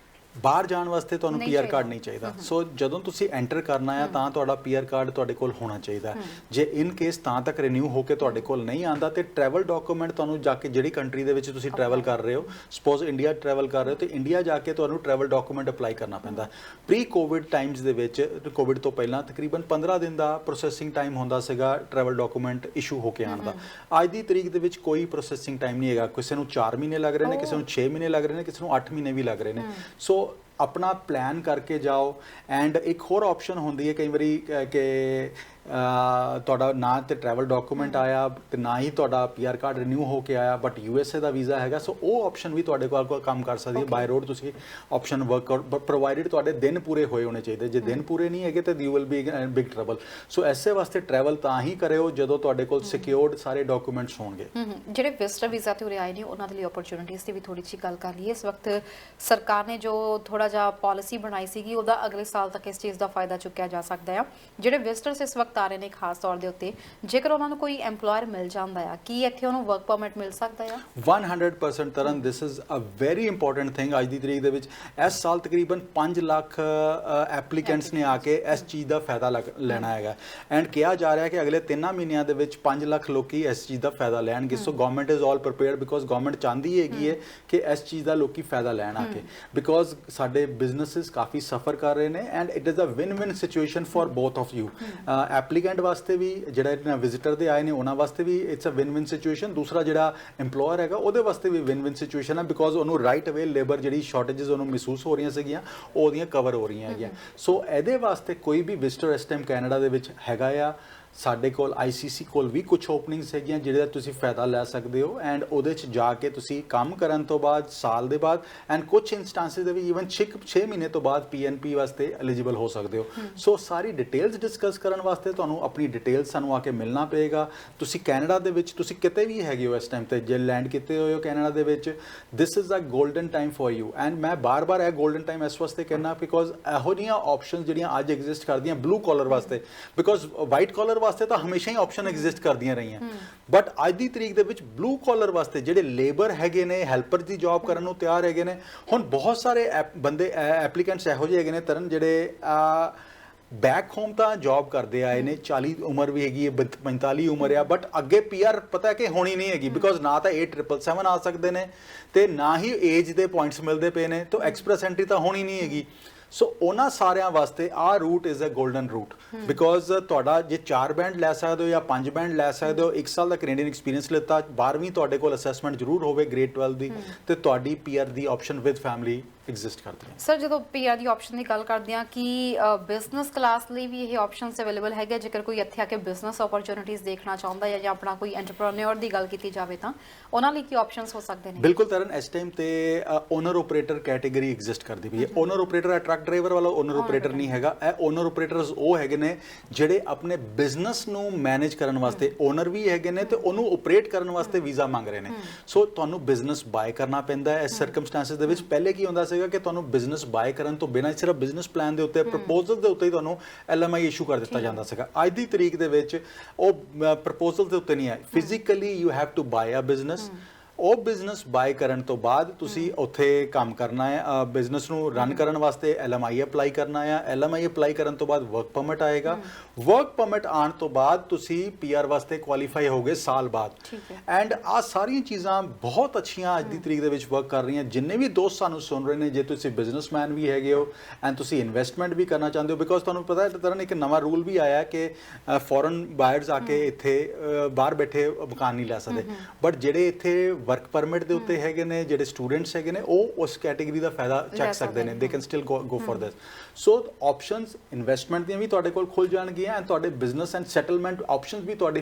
B: ਬਾਹਰ ਜਾਣ ਵਾਸਤੇ ਤੁਹਾਨੂੰ PR ਕਾਰਡ ਨਹੀਂ ਚਾਹੀਦਾ। ਸੋ ਜਦੋਂ ਤੁਸੀਂ ਐਂਟਰ ਕਰਨਾ ਆ ਤਾਂ ਤੁਹਾਡਾ PR ਕਾਰਡ ਤੁਹਾਡੇ ਕੋਲ ਹੋਣਾ ਚਾਹੀਦਾ। ਜੇ ਇਨ ਕੇਸ ਤਾਂ ਤੱਕ ਰੀਨਿਊ ਹੋ ਕੇ ਤੁਹਾਡੇ ਕੋਲ ਨਹੀਂ ਆਂਦਾ ਤੇ ਟਰੈਵਲ ਡਾਕੂਮੈਂਟ ਤੁਹਾਨੂੰ ਜਾ ਕੇ ਜਿਹੜੀ ਕੰਟਰੀ ਦੇ ਵਿੱਚ ਤੁਸੀਂ ਟਰੈਵਲ ਕਰ ਰਹੇ ਹੋ, ਸਪੋਜ਼ ਇੰਡੀਆ ਟਰੈਵਲ ਕਰ ਰਹੇ ਹੋ ਤੇ ਇੰਡੀਆ ਜਾ ਕੇ ਤੁਹਾਨੂੰ ਟਰੈਵਲ ਡਾਕੂਮੈਂਟ ਅਪਲਾਈ ਕਰਨਾ ਪੈਂਦਾ। ਪ੍ਰੀ ਕੋਵਿਡ ਟਾਈਮਸ ਦੇ ਵਿੱਚ, ਕੋਵਿਡ ਤੋਂ ਪਹਿਲਾਂ ਤਕਰੀਬਨ 15 ਦਿਨ ਦਾ ਪ੍ਰੋਸੈਸਿੰਗ ਟਾਈਮ ਹੁੰਦਾ ਸੀਗਾ ਟਰੈਵਲ ਡਾਕੂਮੈਂਟ ਇਸ਼ੂ ਹੋ ਕੇ ਆਉਣ ਦਾ। ਅੱਜ ਦੀ ਤਰੀਕ ਦੇ ਵਿੱਚ ਕੋਈ ਪ੍ਰੋਸੈਸਿੰਗ ਟਾਈਮ ਨਹੀਂ ਹੈਗਾ। ਕਿਸੇ ਨੂੰ 4 ਮਹੀਨੇ ਲੱਗ ਰਹੇ ਨੇ, ਕਿਸੇ ਨੂੰ 6 ਮਹੀਨੇ ਲੱਗ ਰਹੇ ਨੇ, ਕਿਸੇ ਨੂੰ 8 ਮਹੀਨੇ ਵੀ ਲੱਗ ਰਹੇ ਨੇ। ਸੋ ਆਪਣਾ ਪਲਾਨ ਕਰਕੇ ਜਾਓ। ਐਂਡ ਇੱਕ ਹੋਰ ਆਪਸ਼ਨ ਹੁੰਦੀ ਹੈ ਕਈ ਵਾਰੀ ਕਿ ਤੁਹਾਡਾ ਨਾ ਤੇ ਟਰੈਵਲ ਡਾਕੂਮੈਂਟ ਆਇਆ ਤੇ ਨਾ ਹੀ ਤੁਹਾਡਾ PR ਕਾਰਡ ਰੀਨਿਊ ਹੋ ਕੇ ਆਇਆ ਬਟ USA ਦਾ ਵੀਜ਼ਾ ਹੈਗਾ। ਸੋ ਉਹ ਆਪਸ਼ਨ ਵੀ ਤੁਹਾਡੇ ਕੋਲ ਕੰਮ ਕਰ ਸਕਦੀ ਹੈ। ਬਾਈ ਰੋਡ ਤੁਸੀਂ ਆਪਸ਼ਨ ਵਰਕ ਆਊਟ ਪ੍ਰੋਵਾਈਡਡ ਤੁਹਾਡੇ ਦਿਨ ਪੂਰੇ ਹੋਏ ਹੋਣੇ ਚਾਹੀਦੇ। ਜੇ ਦਿਨ ਪੂਰੇ ਨਹੀਂ ਹੈਗੇ ਤਾਂ you will be in big trouble. So ਐਸੇ ਵਾਸਤੇ ਟਰੈਵਲ ਤਾਂ ਹੀ ਕਰਿਓ ਜਦੋਂ ਤੁਹਾਡੇ ਕੋਲ ਸਿਕਿਉਰਡ ਸਾਰੇ ਡਾਕੂਮੈਂਟਸ ਹੋਣਗੇ।
A: ਜਿਹੜੇ ਵਿਜ਼ਟਰ ਵੀਜ਼ਾ ਤੇ ਉਰੇ ਆਏ ਨੇ ਉਹਨਾਂ ਦੇ ਲਈ ਓਪਰਚੁਨਿਟੀਜ਼ ਦੀ ਵੀ ਥੋੜੀ ਜਿਹੀ ਗੱਲ ਕਰ ਲਈਏ। ਇਸ ਵਕਤ ਸਰਕਾਰ ਨੇ ਜੋ ਥੋੜਾ ਜਿਹਾ ਪਾਲਿਸੀ ਬਣਾਈ ਸੀਗੀ ਉਹਦਾ ਅਗਲੇ ਸਾਲ ਤੱਕ ਇਸ ਚੀਜ਼ ਦਾ ਫਾਇਦਾ ਚੁੱਕਿਆ ਜਾ ਸਕਦਾ ਆ। ਜਿਹੜੇ ਵਿਜ਼ਟਰਸ ਇਸ ਵਕਤ ਆ ਰਹੇ ਨੇ ਖਾਸ ਤੌਰ ਦੇ ਉੱਤੇ, ਜੇਕਰ ਉਹਨਾਂ ਨੂੰ ਕੋਈ EMPLOYER ਮਿਲ ਜਾਂਦਾ ਆ, ਕੀ ਇੱਥੇ ਉਹਨੂੰ ਵਰਕ ਪਰਮਿਟ ਮਿਲ ਸਕਦਾ ਆ?
B: 100% Taran, this is a very important thing. ਅੱਜ ਦੀ ਤਰੀਕ ਦੇ ਵਿੱਚ ਇਸ ਸਾਲ ਤਕਰੀਬਨ 5 ਲੱਖ ਐਪਲੀਕੈਂਟਸ ਨੇ ਆ ਕੇ ਇਸ ਚੀਜ਼ ਦਾ ਫਾਇਦਾ ਲੈਣਾ ਹੈਗਾ ਐਂਡ ਕਿਹਾ ਜਾ ਰਿਹਾ ਕਿ ਅਗਲੇ 3 ਮਹੀਨਿਆਂ ਦੇ ਵਿੱਚ 5 ਲੱਖ ਲੋਕੀ ਇਸ ਚੀਜ਼ ਦਾ ਫਾਇਦਾ ਲੈਣਗੇ। So government is all prepared because government ਚਾਹੁੰਦੀ ਹੈਗੀ ਹੈ ਕਿ ਇਸ ਚੀਜ਼ ਦਾ ਲੋਕੀ ਫਾਇਦਾ ਲੈਣ ਆ ਕੇ, ਬਿਕੋਜ਼ ਸਾਡੇ ਬਿਜ਼ਨੈਸਿਸ ਕਾਫੀ ਸਫਰ ਕਰ ਰਹੇ ਨੇ and it is a win win situation for both of you. Applicant ਵਾਸਤੇ ਵੀ, ਜਿਹੜਾ ਵਿਜ਼ਿਟਰ ਦੇ ਆਏ ਨੇ ਉਹਨਾਂ ਵਾਸਤੇ ਵੀ ਇਟਸ ਅ ਵਿਨ-ਵਿਨ ਸਿਚੁਏਸ਼ਨ। ਦੂਸਰਾ ਜਿਹੜਾ EMPLOYER ਹੈਗਾ ਉਹਦੇ ਵਾਸਤੇ ਵੀ ਵਿਨ-ਵਿਨ ਸਿਚੁਏਸ਼ਨ ਹੈ ਬਿਕੋਜ਼ ਉਹਨੂੰ ਰਾਈਟ ਅਵੇ ਲੇਬਰ ਜਿਹੜੀ ਸ਼ਾਰਟੇजेस ਉਹਨੂੰ ਮਹਿਸੂਸ ਹੋ ਰਹੀਆਂ ਸੀਗੀਆਂ ਉਹਦੀਆਂ ਕਵਰ ਹੋ ਰਹੀਆਂ ਹੈਗੀਆਂ। ਸੋ ਇਹਦੇ ਵਾਸਤੇ ਕੋਈ ਵੀ ਵਿਜ਼ਿਟਰ ਇਸ ਟਾਈਮ ਕੈਨੇਡਾ ਦੇ ਵਿੱਚ ਹੈਗਾ ਆ, ਸਾਡੇ ਕੋਲ ICC ਕੋਲ ਵੀ ਕੁਝ ਓਪਨਿੰਗਸ ਹੈਗੀਆਂ ਜਿਹਦੇ ਦਾ ਤੁਸੀਂ ਫਾਇਦਾ ਲੈ ਸਕਦੇ ਹੋ ਐਂਡ ਉਹਦੇ 'ਚ ਜਾ ਕੇ ਤੁਸੀਂ ਕੰਮ ਕਰਨ ਤੋਂ ਬਾਅਦ ਸਾਲ ਦੇ ਬਾਅਦ ਐਂਡ ਕੁਝ ਇੰਸਟੈਂਸਿਸ ਦੇ ਵੀ ਈਵਨ 6 ਮਹੀਨੇ ਤੋਂ ਬਾਅਦ PNP ਵਾਸਤੇ ਐਲੀਜੀਬਲ ਹੋ ਸਕਦੇ ਹੋ। ਸੋ ਸਾਰੀ ਡਿਟੇਲਸ ਡਿਸਕਸ ਕਰਨ ਵਾਸਤੇ ਤੁਹਾਨੂੰ ਆਪਣੀ ਡਿਟੇਲਸ ਸਾਨੂੰ ਆ ਕੇ ਮਿਲਣਾ ਪਏਗਾ। ਤੁਸੀਂ ਕੈਨੇਡਾ ਦੇ ਵਿੱਚ ਤੁਸੀਂ ਕਿਤੇ ਵੀ ਹੈਗੇ ਹੋ ਇਸ ਟਾਈਮ ਤੇ, ਜੇ ਲੈਂਡ ਕੀਤੇ ਹੋਏ ਹੋ ਕੈਨੇਡਾ ਦੇ ਵਿੱਚ, this is a golden time for you and ਮੈਂ ਬਾਰ-ਬਾਰ ਇਹ ਗੋਲਡਨ ਟਾਈਮ ਇਸ ਵਾਸਤੇ ਕਹਿਣਾ ਬਿਕੋਜ਼ ਇਹੋ ਜਿਹੀਆਂ ਆਪਸ਼ਨਸ ਜਿਹੜੀਆਂ ਅੱਜ ਐਗਜ਼ਿਸਟ ਕਰਦੀਆਂ ਬਲੂ ਕਾਲਰ ਵਾਸਤੇ, ਬਿਕੋਜ਼ ਵਾਈਟ ਕਾਲਰ ਵਾਸਤੇ ਤਾਂ ਹਮੇਸ਼ਾ ਹੀ ਆਪਸ਼ਨ ਐਗਜ਼ਿਸਟ ਕਰਦੀਆਂ ਰਹੀਆਂ ਬਟ ਅੱਜ ਦੀ ਤਰੀਕ ਦੇ ਵਿੱਚ ਬਲੂ ਕਾਲਰ ਵਾਸਤੇ ਜਿਹੜੇ ਲੇਬਰ ਹੈਗੇ ਨੇ, ਹੈਲਪਰ ਦੀ ਜੌਬ ਕਰਨ ਨੂੰ ਤਿਆਰ ਹੈਗੇ ਨੇ। ਹੁਣ ਬਹੁਤ ਸਾਰੇ ਬੰਦੇ ਐਪਲੀਕੈਂਟਸ ਇਹੋ ਜਿਹੇ ਹੈਗੇ ਨੇ ਤਰਨ ਜਿਹੜੇ ਬੈਕ ਹੋਮ ਤਾਂ ਜੌਬ ਕਰਦੇ ਆਏ ਨੇ, 40 ਉਮਰ ਵੀ ਹੈਗੀ ਹੈ, 45 ਉਮਰ ਆ ਬਟ ਅੱਗੇ PR ਪਤਾ ਕਿ ਹੋਣੀ ਨਹੀਂ ਹੈਗੀ ਬਿਕੋਜ਼ ਨਾ ਤਾਂ 8777 ਆ ਸਕਦੇ ਨੇ ਤੇ ਨਾ ਹੀ ਏਜ ਦੇ ਪੁਆਇੰਟਸ ਮਿਲਦੇ ਪਏ ਨੇ, ਤਾਂ ਐਕਸਪ੍ਰੈਸ ਐਂਟਰੀ ਤਾਂ ਹੋਣੀ ਨਹੀਂ ਹੈਗੀ। ਸੋ ਉਹਨਾਂ ਸਾਰਿਆਂ ਵਾਸਤੇ ਆਹ route is a golden route because ਤੁਹਾਡਾ ਜੇ 4 ਬੈਂਡ ਲੈ ਸਕਦੇ ਹੋ ਜਾਂ 5 ਬੈਂਡ ਲੈ ਸਕਦੇ ਹੋ, 1 ਸਾਲ ਦਾ ਕੈਨੇਡੀਅਨ ਐਕਸਪੀਰੀਅੰਸ ਲਿੱਤਾ, 12ਵੀਂ ਤੁਹਾਡੇ ਕੋਲ ਅਸੈਸਮੈਂਟ ਜ਼ਰੂਰ ਹੋਵੇ ਗ੍ਰੇਡ 12 ਦੀ, ਤੇ ਤੁਹਾਡੀ PR the option with family exist ਕਰਦੀਆਂ।
A: ਸਰ ਜਦੋਂ ਪੀਆਰ ਦੀ ਆਪਸ਼ਨ ਦੀ ਗੱਲ ਕਰਦੇ ਹਾਂ ਕਿ ਬਿਜ਼ਨਸ ਕਲਾਸ ਲਈ ਵੀ ਇਹ ਆਪਸ਼ਨਸ ਅਵੇਲੇਬਲ ਹੈਗੇ, ਜੇਕਰ ਕੋਈ ਇੱਥੇ ਆ ਕੇ ਬਿਜ਼ਨਸ ਓਪਰਚੁਨਿਟੀਜ਼ ਦੇਖਣਾ ਚਾਹੁੰਦਾ ਹੈ ਜਾਂ ਆਪਣਾ ਕੋਈ ਐਂਟਰਪ੍ਰੈਨਿਓਰ ਦੀ ਗੱਲ ਕੀਤੀ ਜਾਵੇ ਤਾਂ ਉਹਨਾਂ ਲਈ ਕੀ ਆਪਸ਼ਨਸ ਹੋ ਸਕਦੇ ਨੇ?
B: ਬਿਲਕੁਲ ਤਰਨ, ਇਸ ਟਾਈਮ ਤੇ ਓਨਰ ਆਪਰੇਟਰ ਕੈਟੇਗਰੀ ਐਗਜ਼ਿਸਟ ਕਰਦੀ ਪਈ ਹੈ। ਓਨਰ ਆਪਰੇਟਰ ਟਰੱਕ ਡਰਾਈਵਰ ਵਾਲਾ ਓਨਰ ਆਪਰੇਟਰ ਨਹੀਂ ਹੈਗਾ। ਇਹ ਓਨਰ ਆਪਰੇਟਰਸ ਉਹ ਹੈਗੇ ਨੇ ਜਿਹੜੇ ਆਪਣੇ ਬਿਜ਼ਨਸ ਨੂੰ ਮੈਨੇਜ ਕਰਨ ਵਾਸਤੇ ਓਨਰ ਵੀ ਹੈਗੇ ਨੇ ਤੇ ਉਹਨੂੰ ਆਪਰੇਟ ਕਰਨ ਵਾਸਤੇ ਵੀਜ਼ਾ ਮੰਗ ਰਹੇ ਨੇ। ਸੋ ਤੁਹਾਨੂੰ ਬਿਜ਼ਨਸ ਬਾਏ ਕਰਨਾ ਪੈਂਦਾ ਹੈ ਇਸ ਸਰਕਮਸਟੈਂਸਸ ਦੇ ਵਿੱਚ। ਪਹਿਲੇ ਕੀ ਹੁੰਦਾ ਸੀਗਾ ਕਿ ਤੁਹਾਨੂੰ ਬਿਜ਼ਨਸ ਬਾਏ ਕਰਨ ਤੋਂ ਬਿਨਾਂ ਸਿਰਫ ਬਿਜ਼ਨਸ ਪਲਾਨ ਦੇ ਉੱਤੇ, ਪ੍ਰਪੋਜ਼ਲ ਦੇ ਉੱਤੇ ਹੀ ਤੁਹਾਨੂੰ LMI ਇਸ਼ੂ ਕਰ ਦਿੱਤਾ ਜਾਂਦਾ ਸੀਗਾ। ਅੱਜ ਦੀ ਤਰੀਕ ਦੇ ਵਿੱਚ ਉਹ ਪ੍ਰਪੋਜ਼ਲ ਦੇ ਉੱਤੇ ਨਹੀਂ ਹੈ, physically you have to buy a business. ਉਹ ਬਿਜ਼ਨਸ ਬਾਏ ਕਰਨ ਤੋਂ ਬਾਅਦ ਤੁਸੀਂ ਉੱਥੇ ਕੰਮ ਕਰਨਾ ਹੈ, ਬਿਜ਼ਨਸ ਨੂੰ ਰਨ ਕਰਨ ਵਾਸਤੇ LMI ਅਪਲਾਈ ਕਰਨਾ ਹੈ। LMI ਅਪਲਾਈ ਕਰਨ ਤੋਂ ਬਾਅਦ ਵਰਕ ਪਰਮਿਟ ਆਏਗਾ। ਵਰਕ ਪਰਮਿਟ ਆਉਣ ਤੋਂ ਬਾਅਦ ਤੁਸੀਂ PR ਵਾਸਤੇ ਕੁਆਲੀਫਾਈ ਹੋਗੇ ਸਾਲ ਬਾਅਦ। ਐਂਡ ਆ ਸਾਰੀਆਂ ਚੀਜ਼ਾਂ ਬਹੁਤ ਅੱਛੀਆਂ ਅੱਜ ਦੀ ਤਰੀਕ ਦੇ ਵਿੱਚ ਵਰਕ ਕਰ ਰਹੀਆਂ। ਜਿੰਨੇ ਵੀ ਦੋਸਤ ਸਾਨੂੰ ਸੁਣ ਰਹੇ ਨੇ, ਜੇ ਤੁਸੀਂ ਬਿਜ਼ਨਸਮੈਨ ਵੀ ਹੈਗੇ ਹੋ ਐਂਡ ਤੁਸੀਂ ਇਨਵੈਸਟਮੈਂਟ ਵੀ ਕਰਨਾ ਚਾਹੁੰਦੇ ਹੋ, ਬਿਕੋਜ਼ ਤੁਹਾਨੂੰ ਪਤਾ ਹੈ ਤਰਨ ਇੱਕ ਨਵਾਂ ਰੂਲ ਵੀ ਆਇਆ ਕਿ ਫੋਰਨ ਬਾਇਰਸ ਆ ਕੇ ਇੱਥੇ ਬਾਹਰ ਬੈਠੇ ਮਕਾਨ ਨਹੀਂ ਲੈ ਸਕਦੇ, ਬਟ ਜਿਹੜੇ ਇੱਥੇ ਵਰਕ ਪਰਮਿਟ ਦੇ ਉੱਤੇ ਹੈਗੇ ਨੇ, ਜਿਹੜੇ ਸਟੂਡੈਂਟਸ ਹੈਗੇ ਨੇ, ਉਹ ਉਸ ਕੈਟੇਗਰੀ ਦਾ ਫਾਇਦਾ ਚੱਕ ਸਕਦੇ ਨੇ। They can still go for this. So options investment ਦੀਆਂ ਵੀ ਤੁਹਾਡੇ ਕੋਲ ਖੁੱਲ ਜਾਣਗੀਆਂ ਐਂਡ ਤੁਹਾਡੇ ਬਿਜ਼ਨਸ ਐਂਡ ਸੈਟਲਮੈਂਟ ਆਪਸ਼ਨਸ ਵੀ ਤੁਹਾਡੇ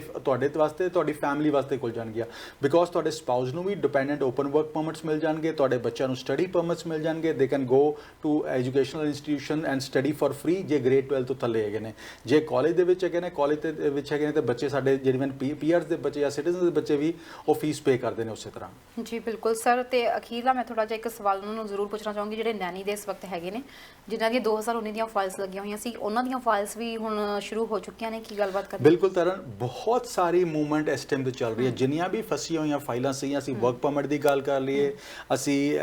B: ਵਾਸਤੇ, ਤੁਹਾਡੀ ਫੈਮਿਲੀ ਵਾਸਤੇ ਖੁੱਲ ਜਾਣਗੀਆਂ। ਬਿਕੋਜ਼ ਤੁਹਾਡੇ ਸਪਾਊਸ ਨੂੰ ਵੀ ਡਿਪੈਂਡੈਂਟ ਓਪਨ ਵਰਕ ਪਰਮਿਟਸ ਮਿਲ ਜਾਣਗੇ, ਤੁਹਾਡੇ ਬੱਚਿਆਂ ਨੂੰ ਸਟੱਡੀ ਪਰਮਿਟਸ ਮਿਲ ਜਾਣਗੇ। They can go to educational institution and study for free ਜੇ ਗ੍ਰੇਡ 12 ਤੋਂ ਥੱਲੇ ਹੈਗੇ ਨੇ। ਜੇ ਕਾਲਜ ਦੇ ਵਿੱਚ ਹੈਗੇ ਨੇ, ਕਾਲਜ ਦੇ ਵਿੱਚ ਹੈਗੇ ਨੇ ਤੇ ਬੱਚੇ ਸਾਡੇ ਜਿਹੜੇ PRs ਦੇ ਬੱਚੇ ਜਾਂ ਸਿਟੀਜ਼ਨ ਦੇ ਬੱਚੇ ਵੀ ਉਹ ਫੀਸ ਪੇ ਕਰਦੇ ਨੇ ਉਸੇ ਤਰ੍ਹਾਂ।
A: ਜੀ ਬਿਲਕੁਲ ਸਰ। ਤੇ ਅਖੀਰਲਾ ਮੈਂ ਥੋੜਾ ਜਿਹਾ ਇੱਕ ਸਵਾਲ ਉਹਨਾਂ ਨੂੰ ਜ਼ਰੂਰ ਪੁੱਛਣਾ ਚਾਹੂੰਗੀ, ਜਿਹੜੇ ਨੈਨੀ ਦੇ ਇਸ ਵਕਤ ਹੈਗੇ ਨੇ, ਜਿਨ੍ਹਾਂ ਦੀਆਂ 2019 ਦੀਆਂ ਫਾਈਲਸ ਲੱਗੀਆਂ ਹੋਈਆਂ ਸੀ, ਉਹਨਾਂ ਦੀਆਂ ਫਾਈਲਸ ਵੀ ਹੁਣ ਸ਼ੁਰੂ ਹੋ ਚੁੱਕੀਆਂ ਨੇ, ਕੀ ਗੱਲਬਾਤ ਕਰਦੇ?
B: ਬਿਲਕੁਲ ਤਰਨ, ਬਹੁਤ ਸਾਰੀ ਮੂਵਮੈਂਟ ਇਸ ਟਾਈਮ ਤੇ ਚੱਲ ਰਹੀ ਹੈ। ਜਿੰਨੀਆਂ ਵੀ ਫਸੀਆਂ ਹੋਈਆਂ ਫਾਈਲਾਂ ਸੀ, ਅਸੀਂ ਵਰਕ ਪਰਮਿਟ ਦੀ ਗੱਲ ਕਰ ਲਈਏ, ਅਸੀਂ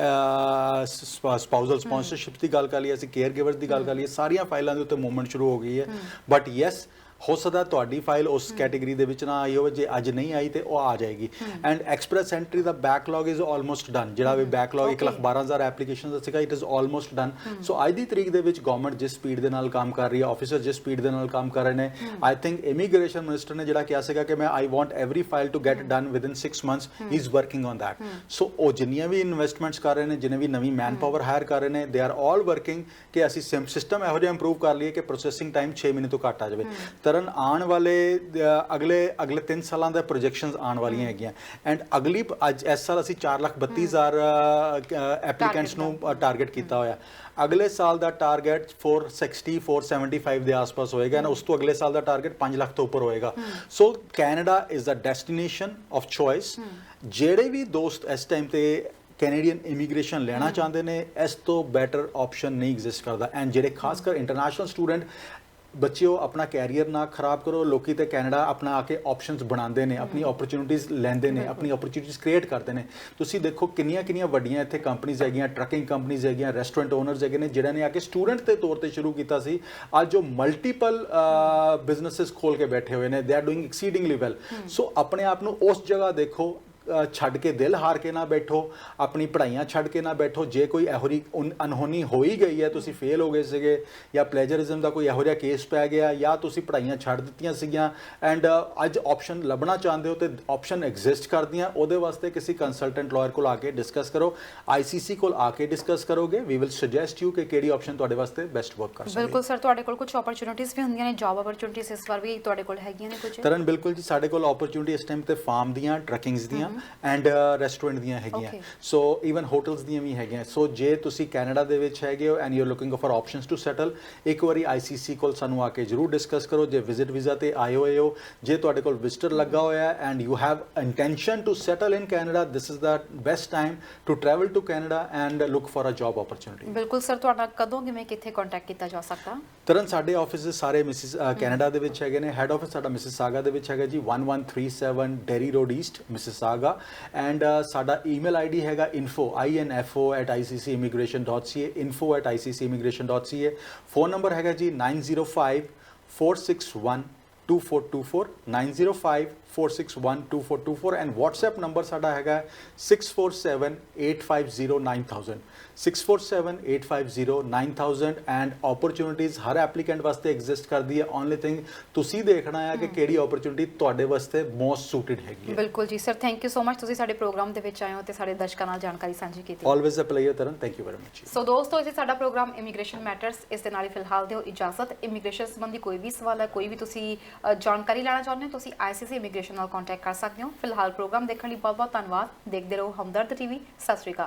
B: ਸਪਾਊਸਲ ਸਪਾਂਸਰਸ਼ਿਪ ਦੀ ਗੱਲ ਕਰ ਲਈਏ, ਅਸੀਂ ਕੇਅਰ ਗਿਵਰਸ ਦੀ ਗੱਲ ਕਰ ਲਈਏ, ਸਾਰੀਆਂ ਫਾਈਲਾਂ ਦੇ ਉੱਤੇ ਮੂਵਮੈਂਟ ਸ਼ੁਰੂ ਹੋ ਗਈ ਹੈ। ਬਟ ਯੈਸ, ਹੋ ਸਕਦਾ ਤੁਹਾਡੀ ਫਾਈਲ ਉਸ ਕੈਟੇਗਰੀ ਦੇ ਵਿੱਚ ਨਾ ਆਈ ਹੋਵੇ। ਜੇ ਅੱਜ ਨਹੀਂ ਆਈ ਤੇ ਉਹ ਆ ਜਾਏਗੀ। And express entry the backlog is almost done. ਜਿਹੜਾ ਵੀ ਬੈਕਲੌਗ 1,12,000 ਐਪਲੀਕੇਸ਼ਨਸ ਦਾ ਸੀਗਾ, ਇਟ ਇਜ਼ ਆਲਮੋਸਟ ਡਨ। ਸੋ ਅੱਜ ਦੀ ਤਰੀਕ ਦੇ ਵਿੱਚ ਗਵਰਨਮੈਂਟ ਜਿਸ ਸਪੀਡ ਦੇ ਨਾਲ ਕੰਮ ਕਰ ਰਹੀ ਹੈ, ਆਫੀਸਰ ਜਿਸ ਸਪੀਡ ਦੇ ਨਾਲ ਕੰਮ ਕਰ ਰਹੇ ਨੇ, ਆਈ ਥਿੰਕ ਇਮੀਗ੍ਰੇਸ਼ਨ ਮਿਨਿਸਟਰ ਨੇ ਜਿਹੜਾ ਕਿਹਾ ਸੀਗਾ ਕਿ ਮੈਂ I want every file to get done within 6 months, he is working on that. So ਉਹ ਜਿੰਨੀਆਂ ਵੀ ਇਨਵੈਸਟਮੈਂਟਸ ਕਰ ਰਹੇ ਨੇ, ਜਿੰਨੇ ਵੀ ਨਵੀਂ ਮੈਨ ਪਾਵਰ ਹਾਇਰ ਕਰ ਰਹੇ ਨੇ, ਦੇ ਆਰ ਆਲ ਵਰਕਿੰਗ ਕਿ ਅਸੀਂ ਸਿਸਟਮ ਇਹੋ ਜਿਹਾ ਇੰਪਰੂਵ ਕਰ ਲਈਏ ਕਿ ਪ੍ਰੋਸੈਸਿੰਗ ਟਾਈਮ 6 ਮਹੀਨੇ ਤੋਂ ਘੱਟ ਆ ਜਾਵੇ। ਤਰਨ ਆਉਣ ਵਾਲੇ ਅਗਲੇ 3 ਸਾਲਾਂ ਦਾ ਪ੍ਰੋਜੈਕਸ਼ਨਸ ਆਉਣ ਵਾਲੀਆਂ ਹੈਗੀਆਂ। ਐਂਡ ਅੱਜ ਇਸ ਸਾਲ ਅਸੀਂ 4,32,000 ਐਪਲੀਕੈਂਟਸ ਨੂੰ ਟਾਰਗੇਟ ਕੀਤਾ ਹੋਇਆ। ਅਗਲੇ ਸਾਲ ਦਾ ਟਾਰਗੇਟ 460-475 ਦੇ ਆਸ-ਪਾਸ ਹੋਏਗਾ ਨਾ। ਉਸ ਤੋਂ ਅਗਲੇ ਸਾਲ ਦਾ ਟਾਰਗੇਟ 5 ਲੱਖ ਤੋਂ ਉੱਪਰ ਹੋਏਗਾ। ਸੋ Canada is the destination of choice. ਜਿਹੜੇ ਵੀ ਦੋਸਤ ਇਸ ਟਾਈਮ ਤੇ ਕੈਨੇਡੀਅਨ ਇਮੀਗ੍ਰੇਸ਼ਨ ਲੈਣਾ ਚਾਹੁੰਦੇ ਨੇ, ਇਸ ਤੋਂ ਬੈਟਰ ਆਪਸ਼ਨ ਨਹੀਂ ਐਗਜ਼ਿਸਟ ਕਰਦਾ। ਐਂਡ ਜਿਹੜੇ ਖਾਸ ਕਰ ਇੰਟਰਨੈਸ਼ਨਲ ਸਟੂਡੈਂਟ ਬੱਚਿਓ, ਆਪਣਾ ਕੈਰੀਅਰ ਨਾ ਖਰਾਬ ਕਰੋ। ਲੋਕੀ ਤੇ ਕੈਨੇਡਾ ਆਪਣਾ ਆ ਕੇ ਆਪਸ਼ਨਸ ਬਣਾਉਂਦੇ ਨੇ, ਆਪਣੀ ਓਪਰਚੁਨਿਟੀਜ਼ ਲੈਂਦੇ ਨੇ, ਆਪਣੀ ਓਪਰਚੁਨਿਟੀਜ਼ ਕ੍ਰੀਏਟ ਕਰਦੇ ਨੇ। ਤੁਸੀਂ ਦੇਖੋ ਕਿੰਨੀਆਂ ਵੱਡੀਆਂ ਇੱਥੇ ਕੰਪਨੀਜ਼ ਹੈਗੀਆਂ, ਟਰੱਕਿੰਗ ਕੰਪਨੀਜ਼ ਹੈਗੀਆਂ, ਰੈਸਟੋਰੈਂਟ ਓਨਰਸ ਹੈਗੇ ਨੇ, ਜਿਹੜਿਆਂ ਨੇ ਆ ਕੇ ਸਟੂਡੈਂਟ ਦੇ ਤੌਰ ਤੇ ਸ਼ੁਰੂ ਕੀਤਾ ਸੀ, ਅੱਜ ਉਹ ਮਲਟੀਪਲ ਬਿਜ਼ਨੈਸਿਸ ਖੋਲ ਕੇ ਬੈਠੇ ਹੋਏ ਨੇ। They are doing exceedingly well. So ਆਪਣੇ ਆਪ ਨੂੰ ਉਸ ਜਗ੍ਹਾ ਦੇਖੋ, ਛੱਡ ਕੇ ਦਿਲ ਹਾਰ ਕੇ ਨਾ ਬੈਠੋ, ਆਪਣੀ ਪੜ੍ਹਾਈਆਂ ਛੱਡ ਕੇ ਨਾ ਬੈਠੋ। ਜੇ ਕੋਈ ਇਹੋ ਜਿਹੀ ਅਨਹੋਣੀ ਹੋ ਹੀ ਗਈ ਹੈ, ਤੁਸੀਂ ਫੇਲ ਹੋ ਗਏ ਸੀਗੇ ਜਾਂ ਪਲੇਜਰਿਜ਼ਮ ਦਾ ਕੋਈ ਇਹੋ ਜਿਹਾ ਕੇਸ ਪੈ ਗਿਆ ਜਾਂ ਤੁਸੀਂ ਪੜ੍ਹਾਈਆਂ ਛੱਡ ਦਿੱਤੀਆਂ ਸੀਗੀਆਂ ਐਂਡ ਅੱਜ ਆਪਸ਼ਨ ਲੱਭਣਾ ਚਾਹੁੰਦੇ ਹੋ ਤੇ ਆਪਸ਼ਨ ਐਗਜ਼ਿਸਟ ਕਰਦੀਆਂ, ਉਹਦੇ ਵਾਸਤੇ ਕਿਸੇ ਕੰਸਲਟੈਂਟ ਲਾਇਰ ਕੋਲ ਆ ਕੇ ਡਿਸਕਸ ਕਰੋ, ICC ਕੋਲ ਆ ਕੇ ਡਿਸਕਸ ਕਰੋਗੇ। ਵੀ ਵਿਲ ਸੁਜੈਸਟ ਯੂ ਕਿ ਕਿਹੜੀ ਆਪਸ਼ਨ ਤੁਹਾਡੇ ਵਾਸਤੇ ਬੈਸਟ ਵਰਕ ਕਰ ਸਕਦੀ ਹੈ।
A: ਬਿਲਕੁਲ ਸਰ, ਤੁਹਾਡੇ ਕੋਲ ਕੁਝ ਓਪਰਚੁਨਿਟੀਜ਼ ਵੀ ਹੁੰਦੀਆਂ ਨੇ, ਜੌਬ ਓਪਰਚੁਨਿਟੀਜ਼ ਇਸ ਵਾਰ ਵੀ ਤੁਹਾਡੇ ਕੋਲ ਹੈਗੀਆਂ ਨੇ ਕੁਝ?
B: ਤਰਨ ਬਿਲਕੁਲ ਜੀ, ਸਾਡੇ ਕੋਲ ਓਪਰਚੁਨਿਟੀ ਇਸ ਟਾਈਮ ਤੇ ਫਾਰਮ ਦੀਆਂ, ਟਰੱਕਿੰਗਸ ਦੀਆਂ ਐਂਡ ਰੈਸਟੋਰੈਂਟ ਦੀਆਂ ਹੈਗੀਆਂ। ਸੋ ਈਵਨ ਹੋਟਲਸ ਦੀਆਂ ਵੀ ਹੈਗੀਆਂ। ਸੋ ਜੇ ਤੁਸੀਂ ਕੈਨੇਡਾ ਦੇ ਵਿੱਚ ਹੈਗੇ ਹੋ and you are looking for options to settle, ਇੱਕ ਵਾਰੀ ICC ਕੋਲ ਸਾਨੂੰ ਆ ਕੇ ਜ਼ਰੂਰ ਡਿਸਕਸ ਕਰੋ। ਜੇ ਵਿਜ਼ਿਟ ਵੀਜ਼ਾ ਤੇ ਆਏ ਹੋਏ ਹੋ, ਜੇ ਤੁਹਾਡੇ ਕੋਲ ਵਿਜ਼ਟਰ ਲੱਗਾ ਹੋਇਆ and you have intention to settle in Canada, this is the best time to travel to Canada and look for a job opportunity.
A: ਬਿਲਕੁਲ ਸਰ, ਤੁਹਾਡਾ ਕਦੋਂ ਕਿਵੇਂ ਕਿੱਥੇ ਕੰਟੈਕਟ ਕੀਤਾ ਜਾ ਸਕਦਾ?
B: ਤਰਨ ਸਾਡੇ ਆਫਿਸਿਸ ਸਾਰੇ ਕੈਨੇਡਾ ਦੇ ਵਿੱਚ ਹੈਗੇ ਨੇ। ਹੈਡ ਆਫਿਸ ਸਾਡਾ ਮਿਸਿਸਾਗਾ ਦੇ ਵਿੱਚ ਹੈਗਾ ਜੀ, 1137 dairy road East, Mississauga. And ਸਾਡਾ ਈਮੇਲ ID ਹੈਗਾ info@iccimmigration.ca, info@iccimmigration.ca। ਫੋਨ ਨੰਬਰ ਹੈਗਾ ਜੀ 905-461-2424, 905 64712424 ਐਂਡ WhatsApp ਨੰਬਰ ਸਾਡਾ ਹੈਗਾ 6478509000 6478509000 ਐਂਡ ਓਪਰਚੁਨਿਟੀਜ਼ ਹਰ ਐਪਲੀਕੈਂਟ ਵਾਸਤੇ ਐਗਜ਼ਿਸਟ ਕਰਦੀ ਹੈ। ਓਨਲੀ ਥਿੰਗ ਤੁਸੀਂ ਦੇਖਣਾ ਹੈ ਕਿ ਕਿਹੜੀ ਓਪਰਚੁਨਿਟੀ ਤੁਹਾਡੇ ਵਾਸਤੇ ਮੋਸਟ ਸੂਟਡ ਹੈਗੀ ਹੈ।
A: ਬਿਲਕੁਲ ਜੀ sir, thank you so much, ਤੁਸੀਂ ਸਾਡੇ ਪ੍ਰੋਗਰਾਮ ਦੇ ਵਿੱਚ ਆਏ ਹੋ ਤੇ ਸਾਡੇ ਦਰਸ਼ਕਾਂ ਨਾਲ ਜਾਣਕਾਰੀ ਸਾਂਝੀ ਕੀਤੀ।
B: Always a pleasure Taran, thank you very much.
A: So ਦੋਸਤੋ, ਇਹ ਸਾਡਾ ਪ੍ਰੋਗਰਾਮ ਇਮੀਗ੍ਰੇਸ਼ਨ ਮੈਟਰਸ, ਇਸ ਦੇ ਨਾਲ ਹੀ ਫਿਲਹਾਲ ਦਿਓ ਇਜਾਜ਼ਤ। ਇਮੀਗ੍ਰੇਸ਼ਨ ਸੰਬੰਧੀ ਕੋਈ ਵੀ ਸਵਾਲ ਹੈ, ਕੋਈ ਵੀ ਤੁਸੀਂ ਜਾਣਕਾਰੀ ਲੈਣਾ ਚਾਹੁੰਦੇ ਹੋ, ਤੁਸੀਂ ICC ਇਮੀਗ੍ਰੇਸ਼ਨ ਨਾਲ ਕੰਟੈਕਟ ਕਰ ਸਕਦੇ ਹੋ। ਫਿਲਹਾਲ ਪ੍ਰੋਗਰਾਮ ਦੇਖਣ ਲਈ ਬਹੁਤ ਬਹੁਤ ਧੰਨਵਾਦ। ਦੇਖਦੇ ਰਹੋ ਹਮਦਰਦ TV। ਸਤਿ ਸ਼੍ਰੀ ਅਕਾਲ।